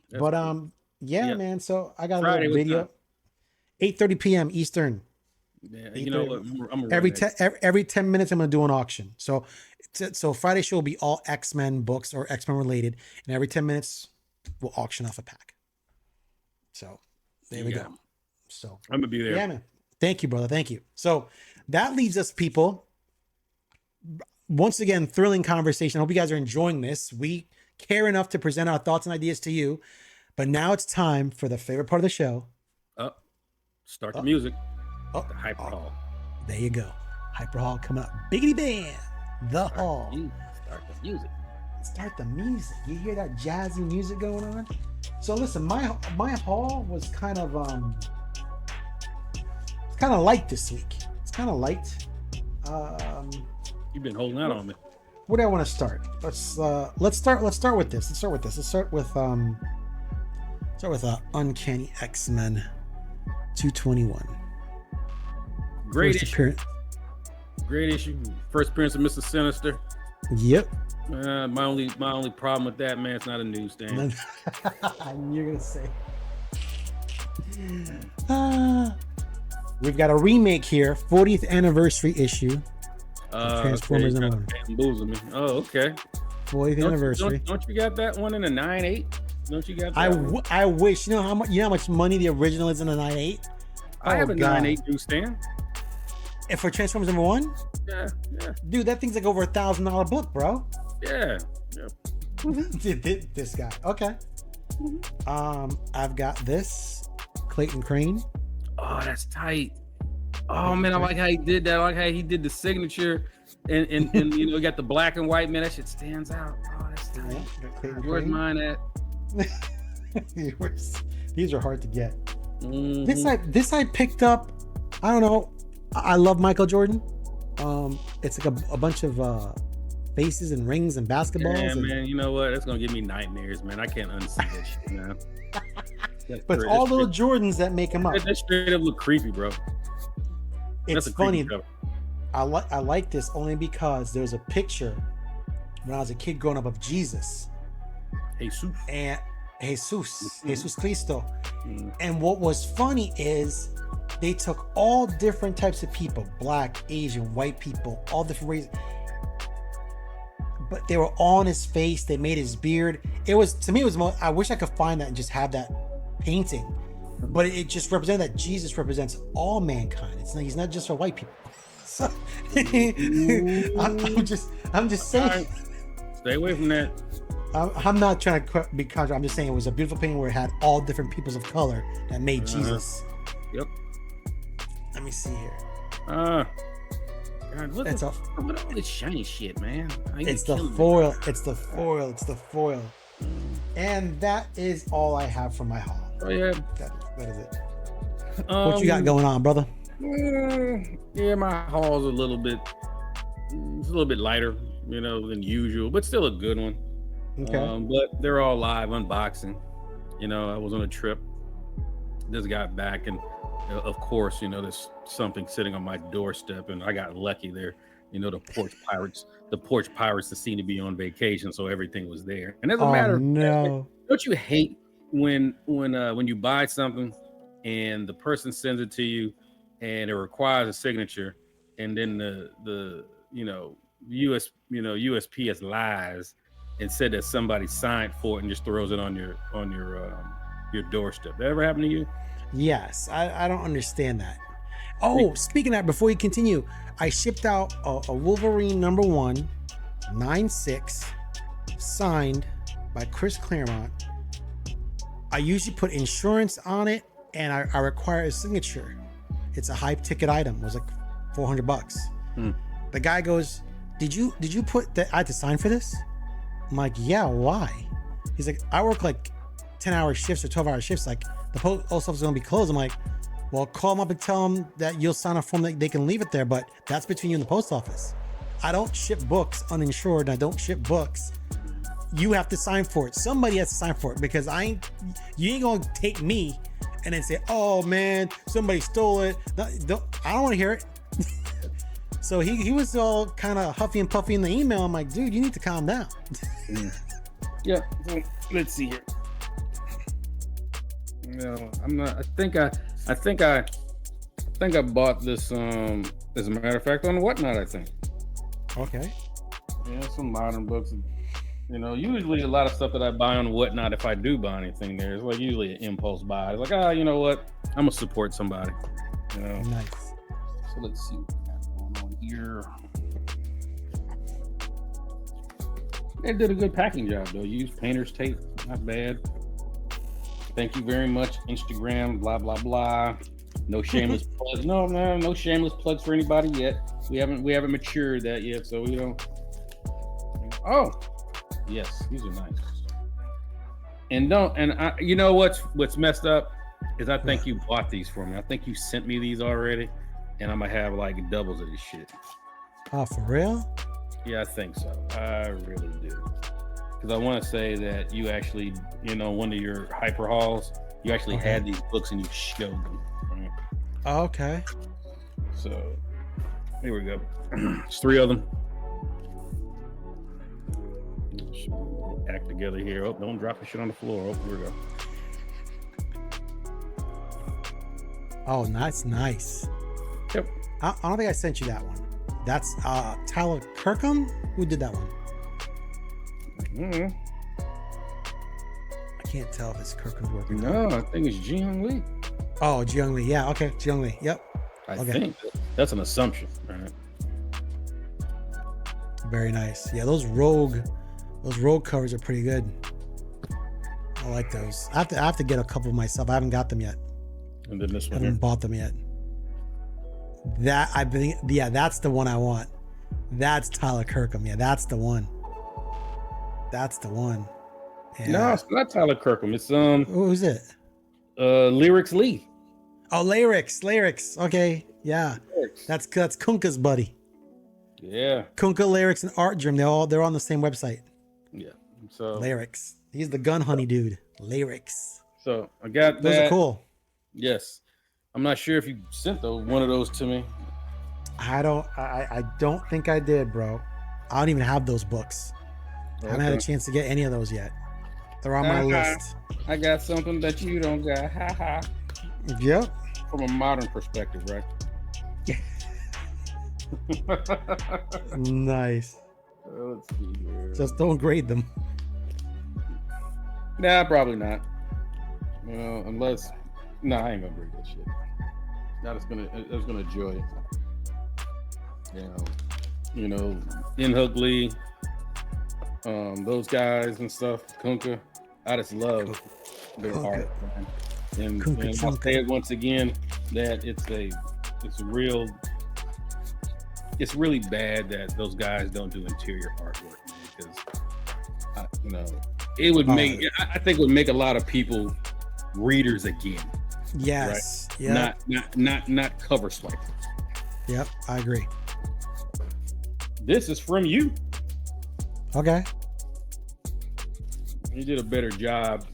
That's cool. Man. So I got a little video. 8:30 p.m. Eastern. Yeah, you know what? I'm every 10 minutes I'm gonna do an auction. So Friday show will be all X-Men books or X-Men related, and every 10 minutes we'll auction off a pack. So there we go. So I'm gonna be there. Yeah, man. Thank you, brother. Thank you. So that leads us, people. Once again, thrilling conversation. I hope you guys are enjoying this. We care enough to present our thoughts and ideas to you, but now it's time for the favorite part of the show. Start the music. The Hyper Hall. There you go. Hyper Hall coming up. Biggity bam. The Hall. Start the music. Start the music. You hear that jazzy music going on? So listen, my haul was kind of light this week. It's kind of light. You've been holding out on me. Where do I want to start? Let's start with this. Let's start with Uncanny X-Men 221. Great issue. First appearance of Mr. Sinister. Yep. My only problem with that, man, it's not a newsstand. You're gonna say. We've got a remake here, 40th anniversary issue. Transformers okay, #1. Oh, okay. 40th anniversary. Don't you got that one in a 9.8? Don't you got that? I wish. You know how much money the original is in a 9.8? I have a 9.8 newsstand. And for Transformers #1? Yeah. Dude, that thing's like over $1,000 book, bro. Yeah. This guy. Okay. I've got this Clayton Crane. Oh, that's tight. Oh man, I like how he did that. I like how he did the signature, and he got the black and white. Man, that shit stands out. Oh, that's tight. Yeah, where's mine at? These are hard to get. Mm-hmm. This I picked up. I don't know. I love Michael Jordan. It's like a bunch of faces and rings and basketballs. Yeah, man. You know what? That's gonna give me nightmares, man. I can't unsee that shit, man. But it's all little Jordans that make them up. That straight up look creepy, bro. It's funny. I like this only because there's a picture when I was a kid growing up of Jesus. Jesus Cristo. And what was funny is they took all different types of people, black, Asian, white people, all different races. But they were all on his face. They made his beard. It was, to me, I wish I could find that and just have that painting. But it just represented that Jesus represents all mankind. He's not just for white people. So, I'm just saying. Stay away from that. I'm not trying to be controversial. I'm just saying it was a beautiful painting where it had all different peoples of color that made Jesus. Yep. Let me see here. God, It's what all this shiny shit, man? it's the foil. It's the foil. It's the foil. And that is all I have for my haul. Oh yeah. That is it. What you got going on, brother? Yeah, my haul's it's a little bit lighter, than usual, but still a good one. Okay. But they're all live unboxing. I was on a trip, just got back, and of course, there's something sitting on my doorstep, and I got lucky there. The porch pirates that seem to be on vacation, so everything was there. And as a matter of fact, don't you hate when you buy something and the person sends it to you and it requires a signature, and then the USPS lies and said that somebody signed for it and just throws it on your doorstep? That ever happened to you? Yes, I don't understand that. Oh, speaking of that, before you continue, I shipped out a Wolverine #1 9/6 signed by Chris Claremont. I usually put insurance on it, and I require a signature. It's a high ticket item. It was like $400. The guy goes, did you put that I had to sign for this? I'm like, yeah, why? He's like, I work like 10-hour shifts or 12-hour shifts. Like, the post office is going to be closed. I'm like, well, call them up and tell them that you'll sign a form that they can leave it there, but that's between you and the post office. I don't ship books uninsured, and I don't ship books. You have to sign for it. Somebody has to sign for it, because you ain't gonna take me and then say, oh man, somebody stole it. I don't want to hear it. So he was all kind of huffy and puffy in the email. I'm like, dude, you need to calm down. Yeah. So, let's see here. No, I'm not. I think I bought this. As a matter of fact, on Whatnot, I think. Okay. Yeah, some modern books. Usually a lot of stuff that I buy on Whatnot, if I do buy anything there, it's like usually an impulse buy. It's like, you know what? I'm gonna support somebody. Nice. So let's see what we got going on here. They did a good packing job though. Used painter's tape, not bad. Thank you very much, Instagram, blah blah blah. No shameless plugs. No shameless plugs for anybody yet. We haven't matured that yet, so we don't. Oh, yes, these are nice. And what's messed up is I think you bought these for me. I think you sent me these already, and I'm gonna have like doubles of this shit. Oh, for real? Yeah, I think so. I really do. Because I want to say that you actually, one of your hyper hauls, you actually had these books and you showed them. Right? Oh, okay. So here we go. There's 3 of them. Act together here. Oh, don't drop the shit on the floor. Oh, here we go. Oh, that's nice. Yep. I don't think I sent you that one. That's Tyler Kirkham. Who did that one? Mm-hmm. I can't tell if it's Kirkham's working. No, I think it's Ji-Young Lee. Oh, Ji-Young Lee. Yeah, okay. Ji-Young Lee. Yep. I think that's an assumption. Right? Very nice. Yeah, those rogue covers are pretty good. I like those. I have to get a couple myself. I haven't got them yet. And then this one. I haven't bought them yet. That's the one I want. That's Tyler Kirkham. Yeah, that's the one. That's the one. Yeah. No, it's not Tyler Kirkham. It's who's it? Lyrics Lee. Oh, Lyrics. Okay, yeah. Lyrics. That's Kunka's buddy. Yeah. Kunka, Lyrics, and Art Dream. They're on the same website. Yeah. So Lyrics. He's the gun honey dude. Lyrics. So I got those that. Are cool. Yes. I'm not sure if you sent one of those to me. I don't think I did, bro. I don't even have those books. Okay. I haven't had a chance to get any of those yet. They're on my list. I got something that you don't got. Ha ha. Yep. From a modern perspective, right? Yeah. Nice. Let's see here. Just don't grade them. Nah, probably not. Unless, I ain't gonna grade that shit. I was gonna enjoy it. In Hook Lee, those guys and stuff, Kunka. I just love their art, man. And I'll say it once again that it's a real it's really bad that those guys don't do interior artwork, man, because it would make I think it would make a lot of people readers again. Yes. Right? Yeah. Not cover swipers. Yep, I agree. This is from you. Okay. You did a better job,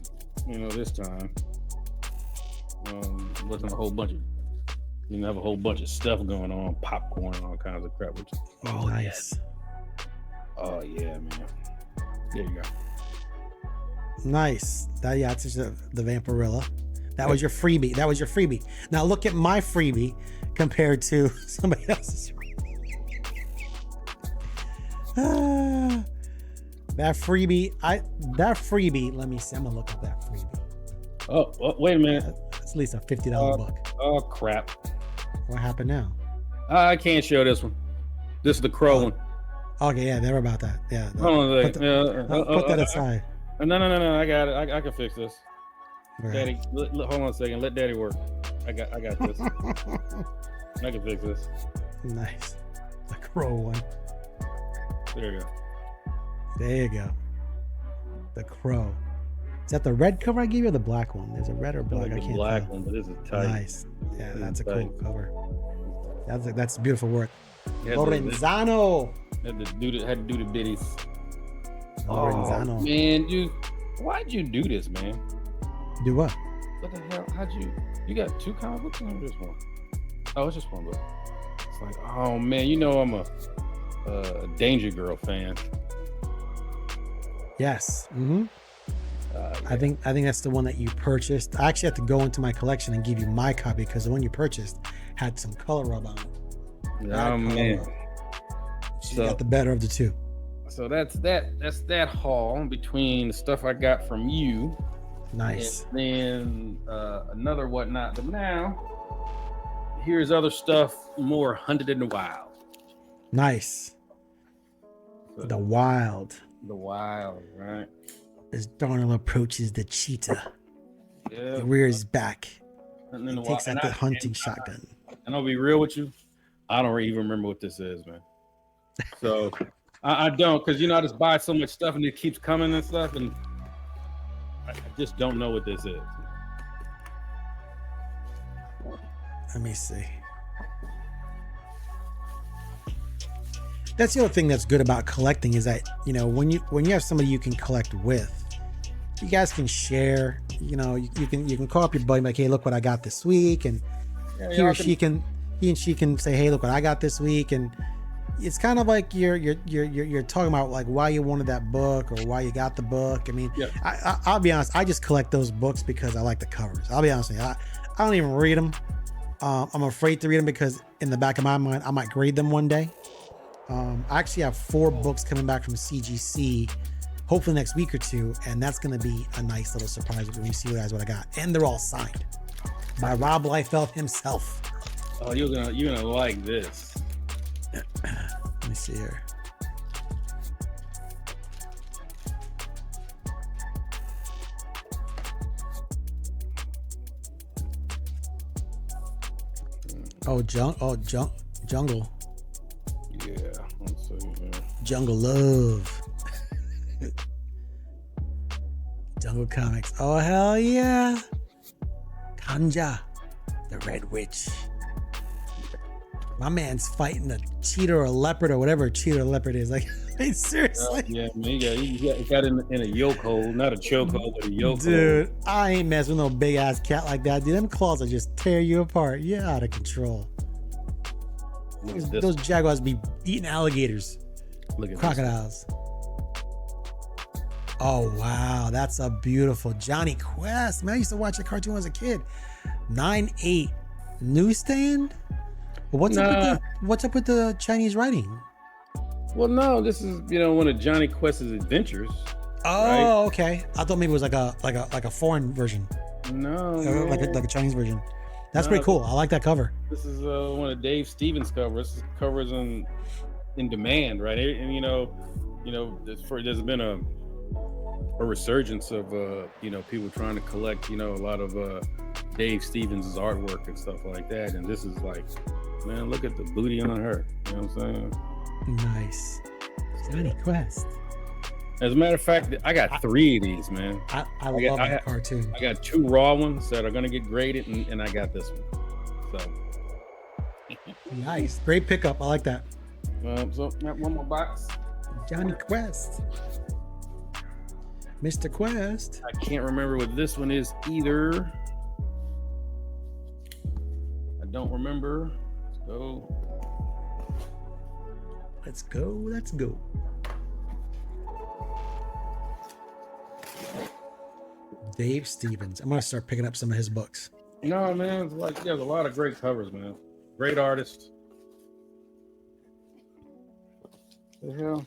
this time. Wasn't a whole bunch of, you didn't have a whole bunch of stuff going on, popcorn and all kinds of crap. Nice. Oh yeah, man. There you go. Nice. That's just the Vampirilla. That was your freebie. Now look at my freebie compared to somebody else's freebie. That freebie, let me see. I'm gonna look at that freebie. Oh, wait a minute. It's at least a $50 book. Oh crap. What happened now? I can't show this one. This is the Crow one. Okay, yeah, never about that. Yeah. Hold on, put that aside. No, I got it. I can fix this. Right. Daddy, hold on a second. Let Daddy work. I got this. I can fix this. Nice. The Crow one. There you go. There you go. The Crow. Is that the red cover I gave you or the black one? There's a red or black. I can't black tell. one, but this is tight. Nice. Yeah, that's a tight. cool cover. That's beautiful work. Yeah, Lorenzano. Had to do the biddies. Lorenzano. Oh, man, why'd you do this, man? Do what? What the hell? You got 2 comic books or just one? Oh, it's just one book. It's like, oh man, I'm a Danger Girl fan. Yes. Mm-hmm. Yeah. I think that's the one that you purchased. I actually had to go into my collection and give you my copy because the one you purchased had some color rub on it. Oh man. So you got the better of the two. So that's that haul between the stuff I got from you. Nice. And then another whatnot. But now here's other stuff more hunted in the wild. Nice. The wild. The wild, right? As Darnell approaches the cheetah, Yeah. he rears back. And He takes out the hunting shotgun. And I'll be real with you. I don't even remember what this is, man. So I don't, because I just buy so much stuff and it keeps coming and stuff, and I just don't know what this is. Let me see. That's the other thing that's good about collecting is that, when you have somebody you can collect with, you guys can share, you can call up your buddy like, hey, look what I got this week. And he and she can say, hey, look what I got this week. And it's kind of like you're talking about like why you wanted that book or why you got the book. I mean, yeah. I'll be honest. I just collect those books because I like the covers. I'll be honest with you. I don't even read them. I'm afraid to read them because in the back of my mind, I might grade them one day. I actually have 4 books coming back from CGC, hopefully next week or 2, and that's going to be a nice little surprise when you see what I got. And they're all signed by Rob Liefeld himself. Oh, you're gonna like this. Let me see here. Jungle. Yeah, let's see here. Jungle Love. Jungle Comics. Oh, hell yeah. Kanja, the Red Witch. My man's fighting a cheetah or a leopard or whatever a cheetah or leopard is. Like, hey, seriously. Yeah, man, he got in a yoke hold, not a choke hold, but a yoke hold. Dude, I ain't messing with no big ass cat like that. Dude, them claws will just tear you apart. You're out of control. Those jaguars be eating alligators. Look at crocodiles. Oh wow, that's a beautiful Johnny Quest. Man, I used to watch a cartoon as a kid. 9/8 newsstand. What's up with the Chinese writing? Well, no, this is one of Johnny Quest's adventures. Oh, right? Okay. I thought maybe it was like a foreign version. No, like a Chinese version. That's pretty cool. I like that cover. This is one of Dave Stevens' covers. This covers in demand, right? And there's been a resurgence of people trying to collect a lot of Dave Stevens' artwork and stuff like that. And this is like Man, look at the booty on her. You know what I'm saying? Nice. Johnny Quest. As a matter of fact, I got 3 of these, man. I love that cartoon. I got 2 raw ones that are gonna get graded, and I got this one. So Nice. Great pickup. I like that. so got one more box. Johnny Quest. Mr. Quest. I can't remember what this one is either. I don't remember. Let's go. Let's go. Dave Stevens. I'm gonna start picking up some of his books. No, man, it's like he has a lot of great covers, man. Great artist. The hell?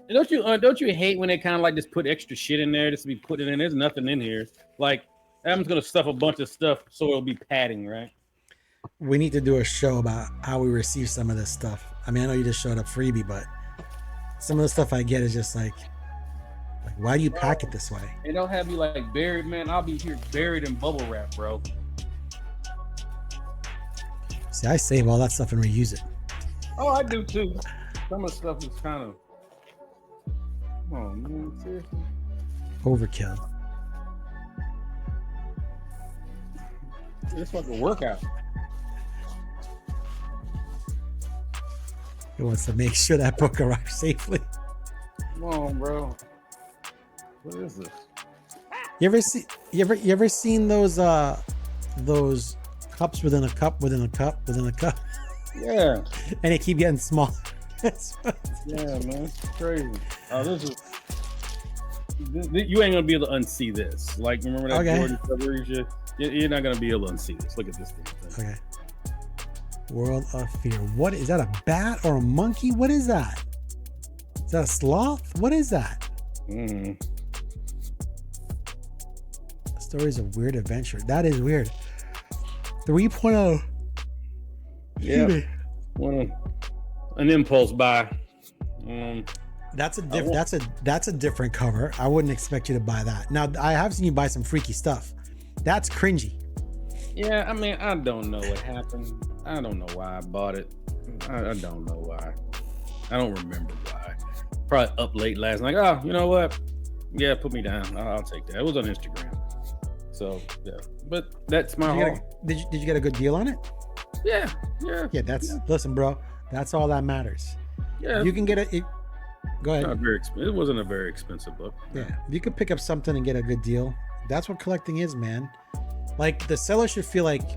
Don't you hate when they kind of like just put extra shit in there just to be putting in? There's nothing in here. Like Adam's gonna stuff a bunch of stuff so it'll be padding, right? We need to do a show about how we receive some of this stuff. I mean, I know you just showed up freebie, but some of the stuff I get is just like why do you pack it this way? They don't have you like buried, man. I'll be here buried in bubble wrap, bro. See, I save all that stuff and reuse it. Oh, I do too. Some of the stuff is kind of. Come on, man. Seriously. Overkill. It's like a workout. He wants to make sure that book arrives safely. Come on, bro. What is this? You ever seen those cups within a cup within a cup within a cup? Yeah. And they keep getting smaller. Yeah, man, it's crazy. Oh, this you ain't gonna be able to unsee this. Like, remember that Jordan cover? You're not gonna be able to unsee this. Look at this thing. Okay. World of Fear. What is that? A bat or a monkey? What is that? Is that a sloth? What is that? Stories of Weird Adventure. That is weird. 3.0. Yeah. An impulse buy. That's a different cover. I wouldn't expect you to buy that. Now, I have seen you buy some freaky stuff. That's cringy. Yeah, I mean, I don't know what happened. I don't know why I bought it. I don't know why. I don't remember why. Probably up late last night. Oh, you know what? Yeah, put me down. I'll take that. It was on Instagram. So yeah, but that's my haul. Did you get a good deal on it? Yeah. Listen, bro. That's all that matters. Yeah, you can get it. Go ahead. Not very expensive. It wasn't a very expensive book. Yeah, if you could pick up something and get a good deal, that's what collecting is, man. Like the seller should feel like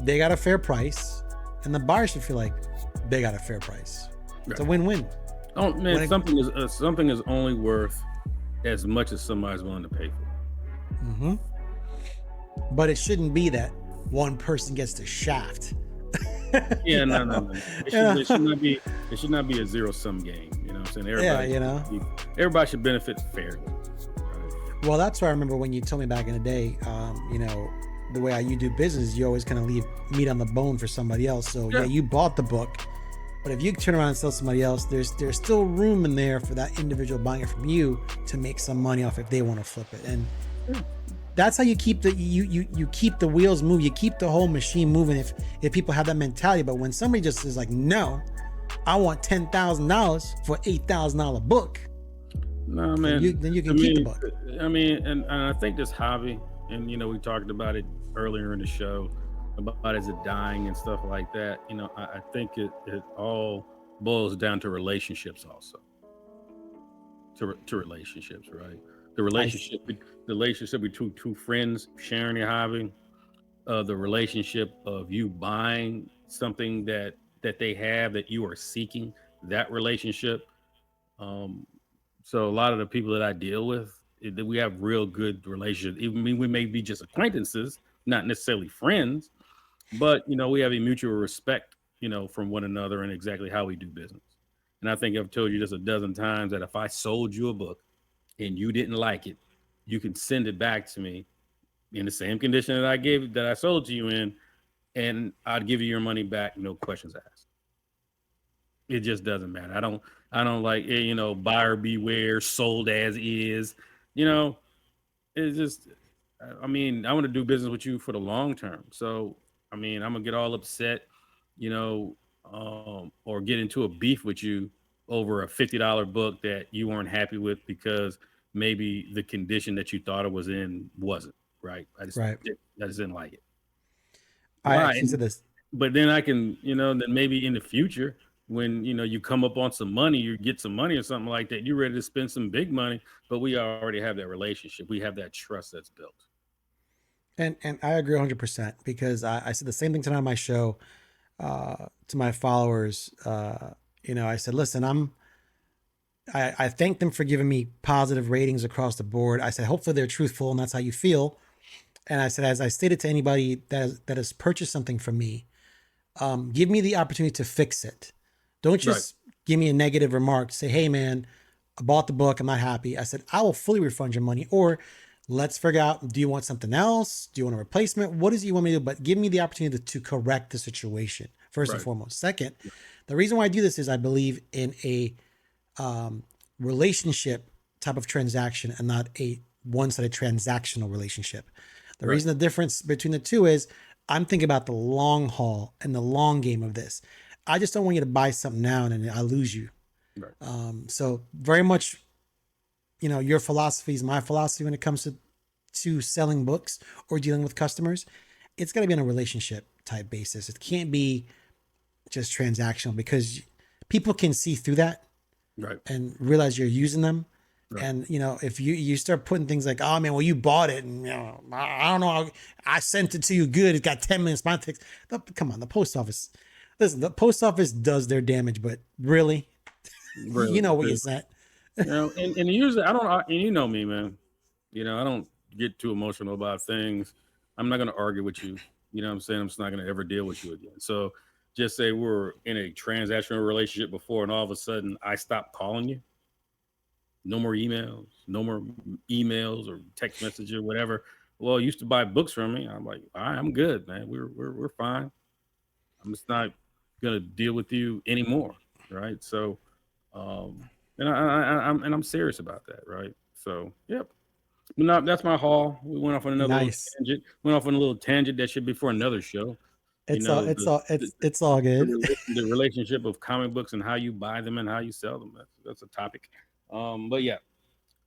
they got a fair price, and the buyer should feel like they got a fair price. It's a win-win. Oh man, something is only worth as much as somebody's willing to pay for. Mm-hmm. But it shouldn't be that one person gets the shaft. Yeah, no. It should not be a zero-sum game. You know what I'm saying? Everybody should benefit fairly. Right? Well, that's why I remember when you told me back in the day, the way you do business, you always kind of leave meat on the bone for somebody else. So yeah, you bought the book, but if you turn around and sell somebody else, there's still room in there for that individual buying it from you to make some money off if they want to flip it. And that's how you keep you keep the wheels moving. You keep the whole machine moving if people have that mentality. But when somebody just is like, no, I want $10,000 for $8,000 book. No, man. Then you can keep the book. I mean, and I think this hobby, and we talked about it earlier in the show about is it dying and stuff like that. I think it all boils down to relationships also. To relationships, right? The relationship between two friends sharing your hobby, the relationship of you buying something that they have that you are seeking, that relationship. So a lot of the people that I deal with, we have real good relationships. Even we may be just acquaintances, not necessarily friends, but we have a mutual respect, from one another and exactly how we do business. And I think I've told you this a dozen times that if I sold you a book and you didn't like it, you can send it back to me in the same condition that I sold to you in, and I'd give you your money back, no questions asked. It just doesn't matter. I don't like, buyer beware, sold as is. It's just, I want to do business with you for the long term. So, I'm gonna get all upset, you know, or get into a beef with you over a $50 book that you weren't happy with because maybe the condition that you thought it was in wasn't right. Right. I just didn't like it. I Why? actually said this. But then I can, then maybe in the future, when you come up on some money, you get some money or something like that, you're ready to spend some big money, but we already have that relationship. We have that trust that's built. And I agree 100% because I said the same thing tonight on my show to my followers. I said, listen, I thank them for giving me positive ratings across the board. I said, hopefully they're truthful and that's how you feel. And I said, as I stated to anybody that has purchased something from me, give me the opportunity to fix it. Don't Right. just give me a negative remark. Say, hey, man, I bought the book. I'm not happy. I said, I will fully refund your money. Or let's figure out, do you want something else? Do you want a replacement? What is it you want me to do? But give me the opportunity to correct the situation, first and Right. foremost. Second, the reason why I do this is I believe in a relationship type of transaction and not a one-sided transactional relationship. The Right. reason the difference between the two is I'm thinking about the long haul and the long game of this. I just don't want you to buy something now and then I lose you. Right. So very much, your philosophy is my philosophy when it comes to selling books or dealing with customers. It's got to be on a relationship type basis. It can't be just transactional because people can see through that Right. and realize you're using them. Right. And if you start putting things like, oh man, well you bought it, and I don't know, I sent it to you good. It's got 10 minutes. Come on, the post office. Listen, the post office does their damage, but really, Really. you know what you sent. And usually and you know me, man. I don't get too emotional about things. I'm not going to argue with you. You know what I'm saying? I'm just not going to ever deal with you again. So just say we're in a transactional relationship before, and all of a sudden I stop calling you. No more emails or text messages or whatever. Well, you used to buy books from me. I'm like, all right, I'm good, man. We're fine. I'm just not gonna deal with you anymore, right? So, and I'm serious about that, right? So, yep. No, that's my haul. We went off on another little Nice. tangent. Went off on a little tangent that should be for another show. You It's all know, it's all it's all good. the relationship of comic books and how you buy them and how you sell them. That's a topic. But yeah.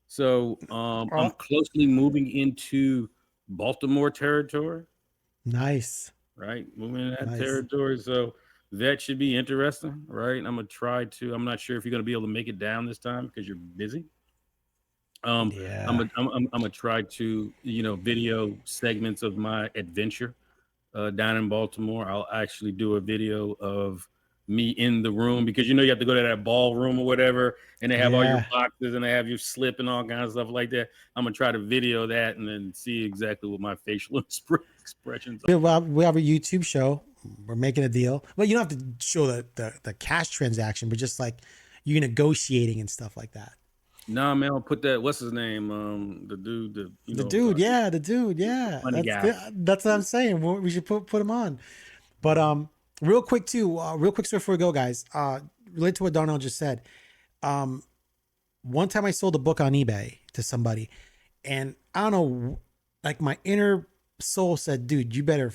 So I'm Oh, closely moving into Baltimore territory, nice, right? Moving in that nice. territory. So that should be interesting, right? I'm gonna try to. I'm not sure if you're gonna be able to make it down this time because you're busy. Yeah. I'm gonna try to video segments of my adventure down in Baltimore. I'll actually do a video of me in the room because you have to go to that ballroom or whatever, and they have all your Yeah. boxes and they have your slip and all kinds of stuff like that. I'm gonna try to video that and then see exactly what my facial expressions are. We have a YouTube show. We're making a deal. But you don't have to show the cash transaction, but just like you negotiating and stuff like that. Nah, man, I'll put that. What's his name? The dude, The dude, yeah, the dude, the yeah. funny That's guy. that's what I'm saying. We should put him on. But real quick too, real quick story before we go, guys. Related to what Darnell just said. One time I sold a book on eBay to somebody, and I don't know, like my inner soul said, dude, you better.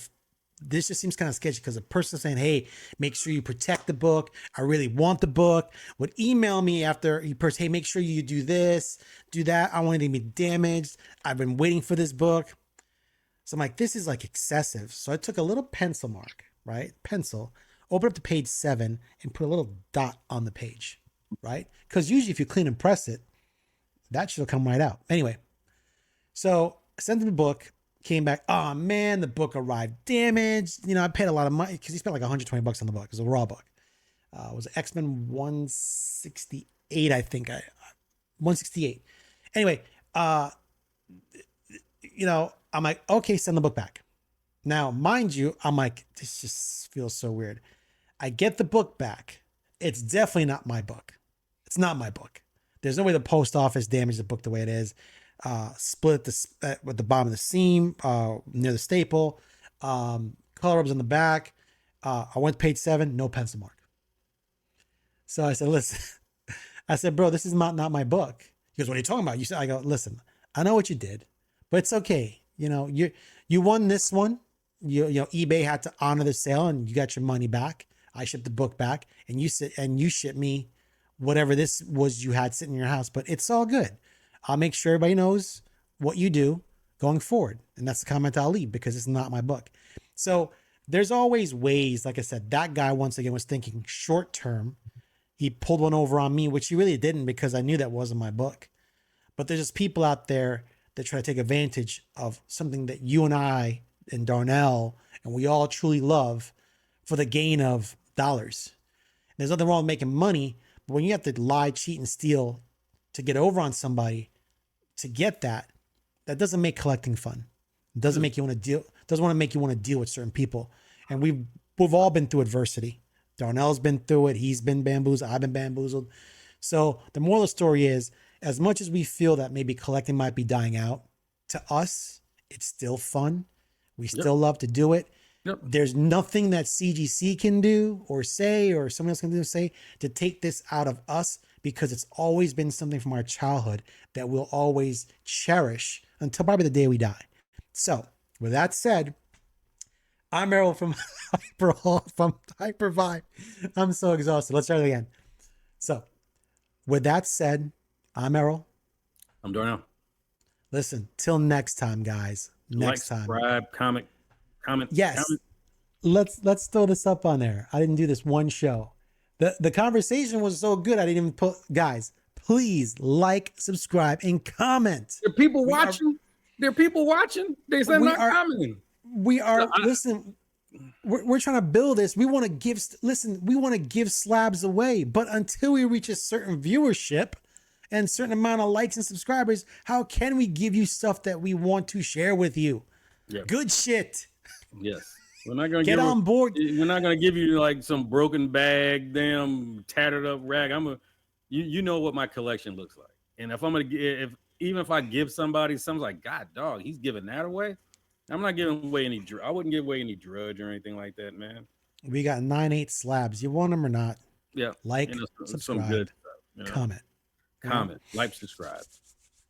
This just seems kind of sketchy because the person saying, hey, make sure you protect the book. I really want the book. Would email me after he purchased, hey, make sure you do this, do that. I don't want it to be damaged. I've been waiting for this book. So I'm like, this is like excessive. So I took a little pencil mark, right? Pencil, open up to page 7 and put a little dot on the page, right? Because usually if you clean and press it, that should come right out. Anyway, so I sent him the book, came back. Oh man, the book arrived damaged. I paid a lot of money because he spent like $120 on the book. It was a raw book. It was X-Men 168, I think. 168. Anyway, I'm like, okay, send the book back. Now, mind you, I'm like, this just feels so weird. I get the book back. It's definitely not my book. It's not my book. There's no way the post office damaged the book the way it is. Split with the bottom of the seam near the staple. Color rubs on the back. I went to page 7, no pencil mark. So I said, listen, I said, bro, this is not my book. He goes, what are you talking about? I go, listen, I know what you did, but it's okay. You won this one. you know, eBay had to honor the sale and you got your money back. I shipped the book back and you ship me whatever this was you had sitting in your house, but it's all good. I'll make sure everybody knows what you do going forward. And that's the comment I'll leave because it's not my book. So there's always ways, like I said, that guy once again was thinking short term. He pulled one over on me, which he really didn't because I knew that wasn't my book. But there's just people out there that try to take advantage of something that you and I and Darnell and we all truly love for the gain of dollars. There's nothing wrong with making money, but when you have to lie, cheat, and steal to get over on somebody to get that, that doesn't make collecting fun. It doesn't make you want to deal. Doesn't want to make you want to deal with certain people. And we've all been through adversity. Darnell's been through it. He's been bamboozled. I've been bamboozled. So the moral of the story is, as much as we feel that maybe collecting might be dying out, to us, it's still fun. We still love to do it. Yep. There's nothing that CGC can do or say, or someone else can do or say to take this out of us, because it's always been something from our childhood that we'll always cherish until probably the day we die. So with that said, I'm Errol from Hyper Vibe. I'm so exhausted. Let's try it again. So with that said, I'm Errol. I'm Darnell. Listen, till next time, guys. Next time. Subscribe, comment. Yes. Comment. Let's throw this up on there. I didn't do this one show. The conversation was so good. I didn't even put, guys, please like, subscribe, and comment. There are people watching. There are people watching. They said not commenting. We are, listen, we're trying to build this. We want to give, we want to give slabs away, but until we reach a certain viewership and certain amount of likes and subscribers, how can we give you stuff that we want to share with you? Yeah. Good shit. Yes. We're not gonna get on board. We're not gonna give you like some broken bag, damn tattered up rag. You know what my collection looks like. And if I'm gonna even if I give somebody something like, God dog, he's giving that away. I'm not giving away any. I wouldn't give away any drudge or anything like that, man. We got 9/8 slabs. You want them or not? Yeah. Like, subscribe, some good stuff, you know? Comment, like, subscribe.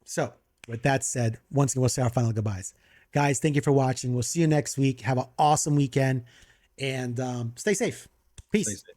So with that said, once again, we'll say our final goodbyes. Guys, thank you for watching. We'll see you next week. Have an awesome weekend and stay safe. Peace. Stay safe.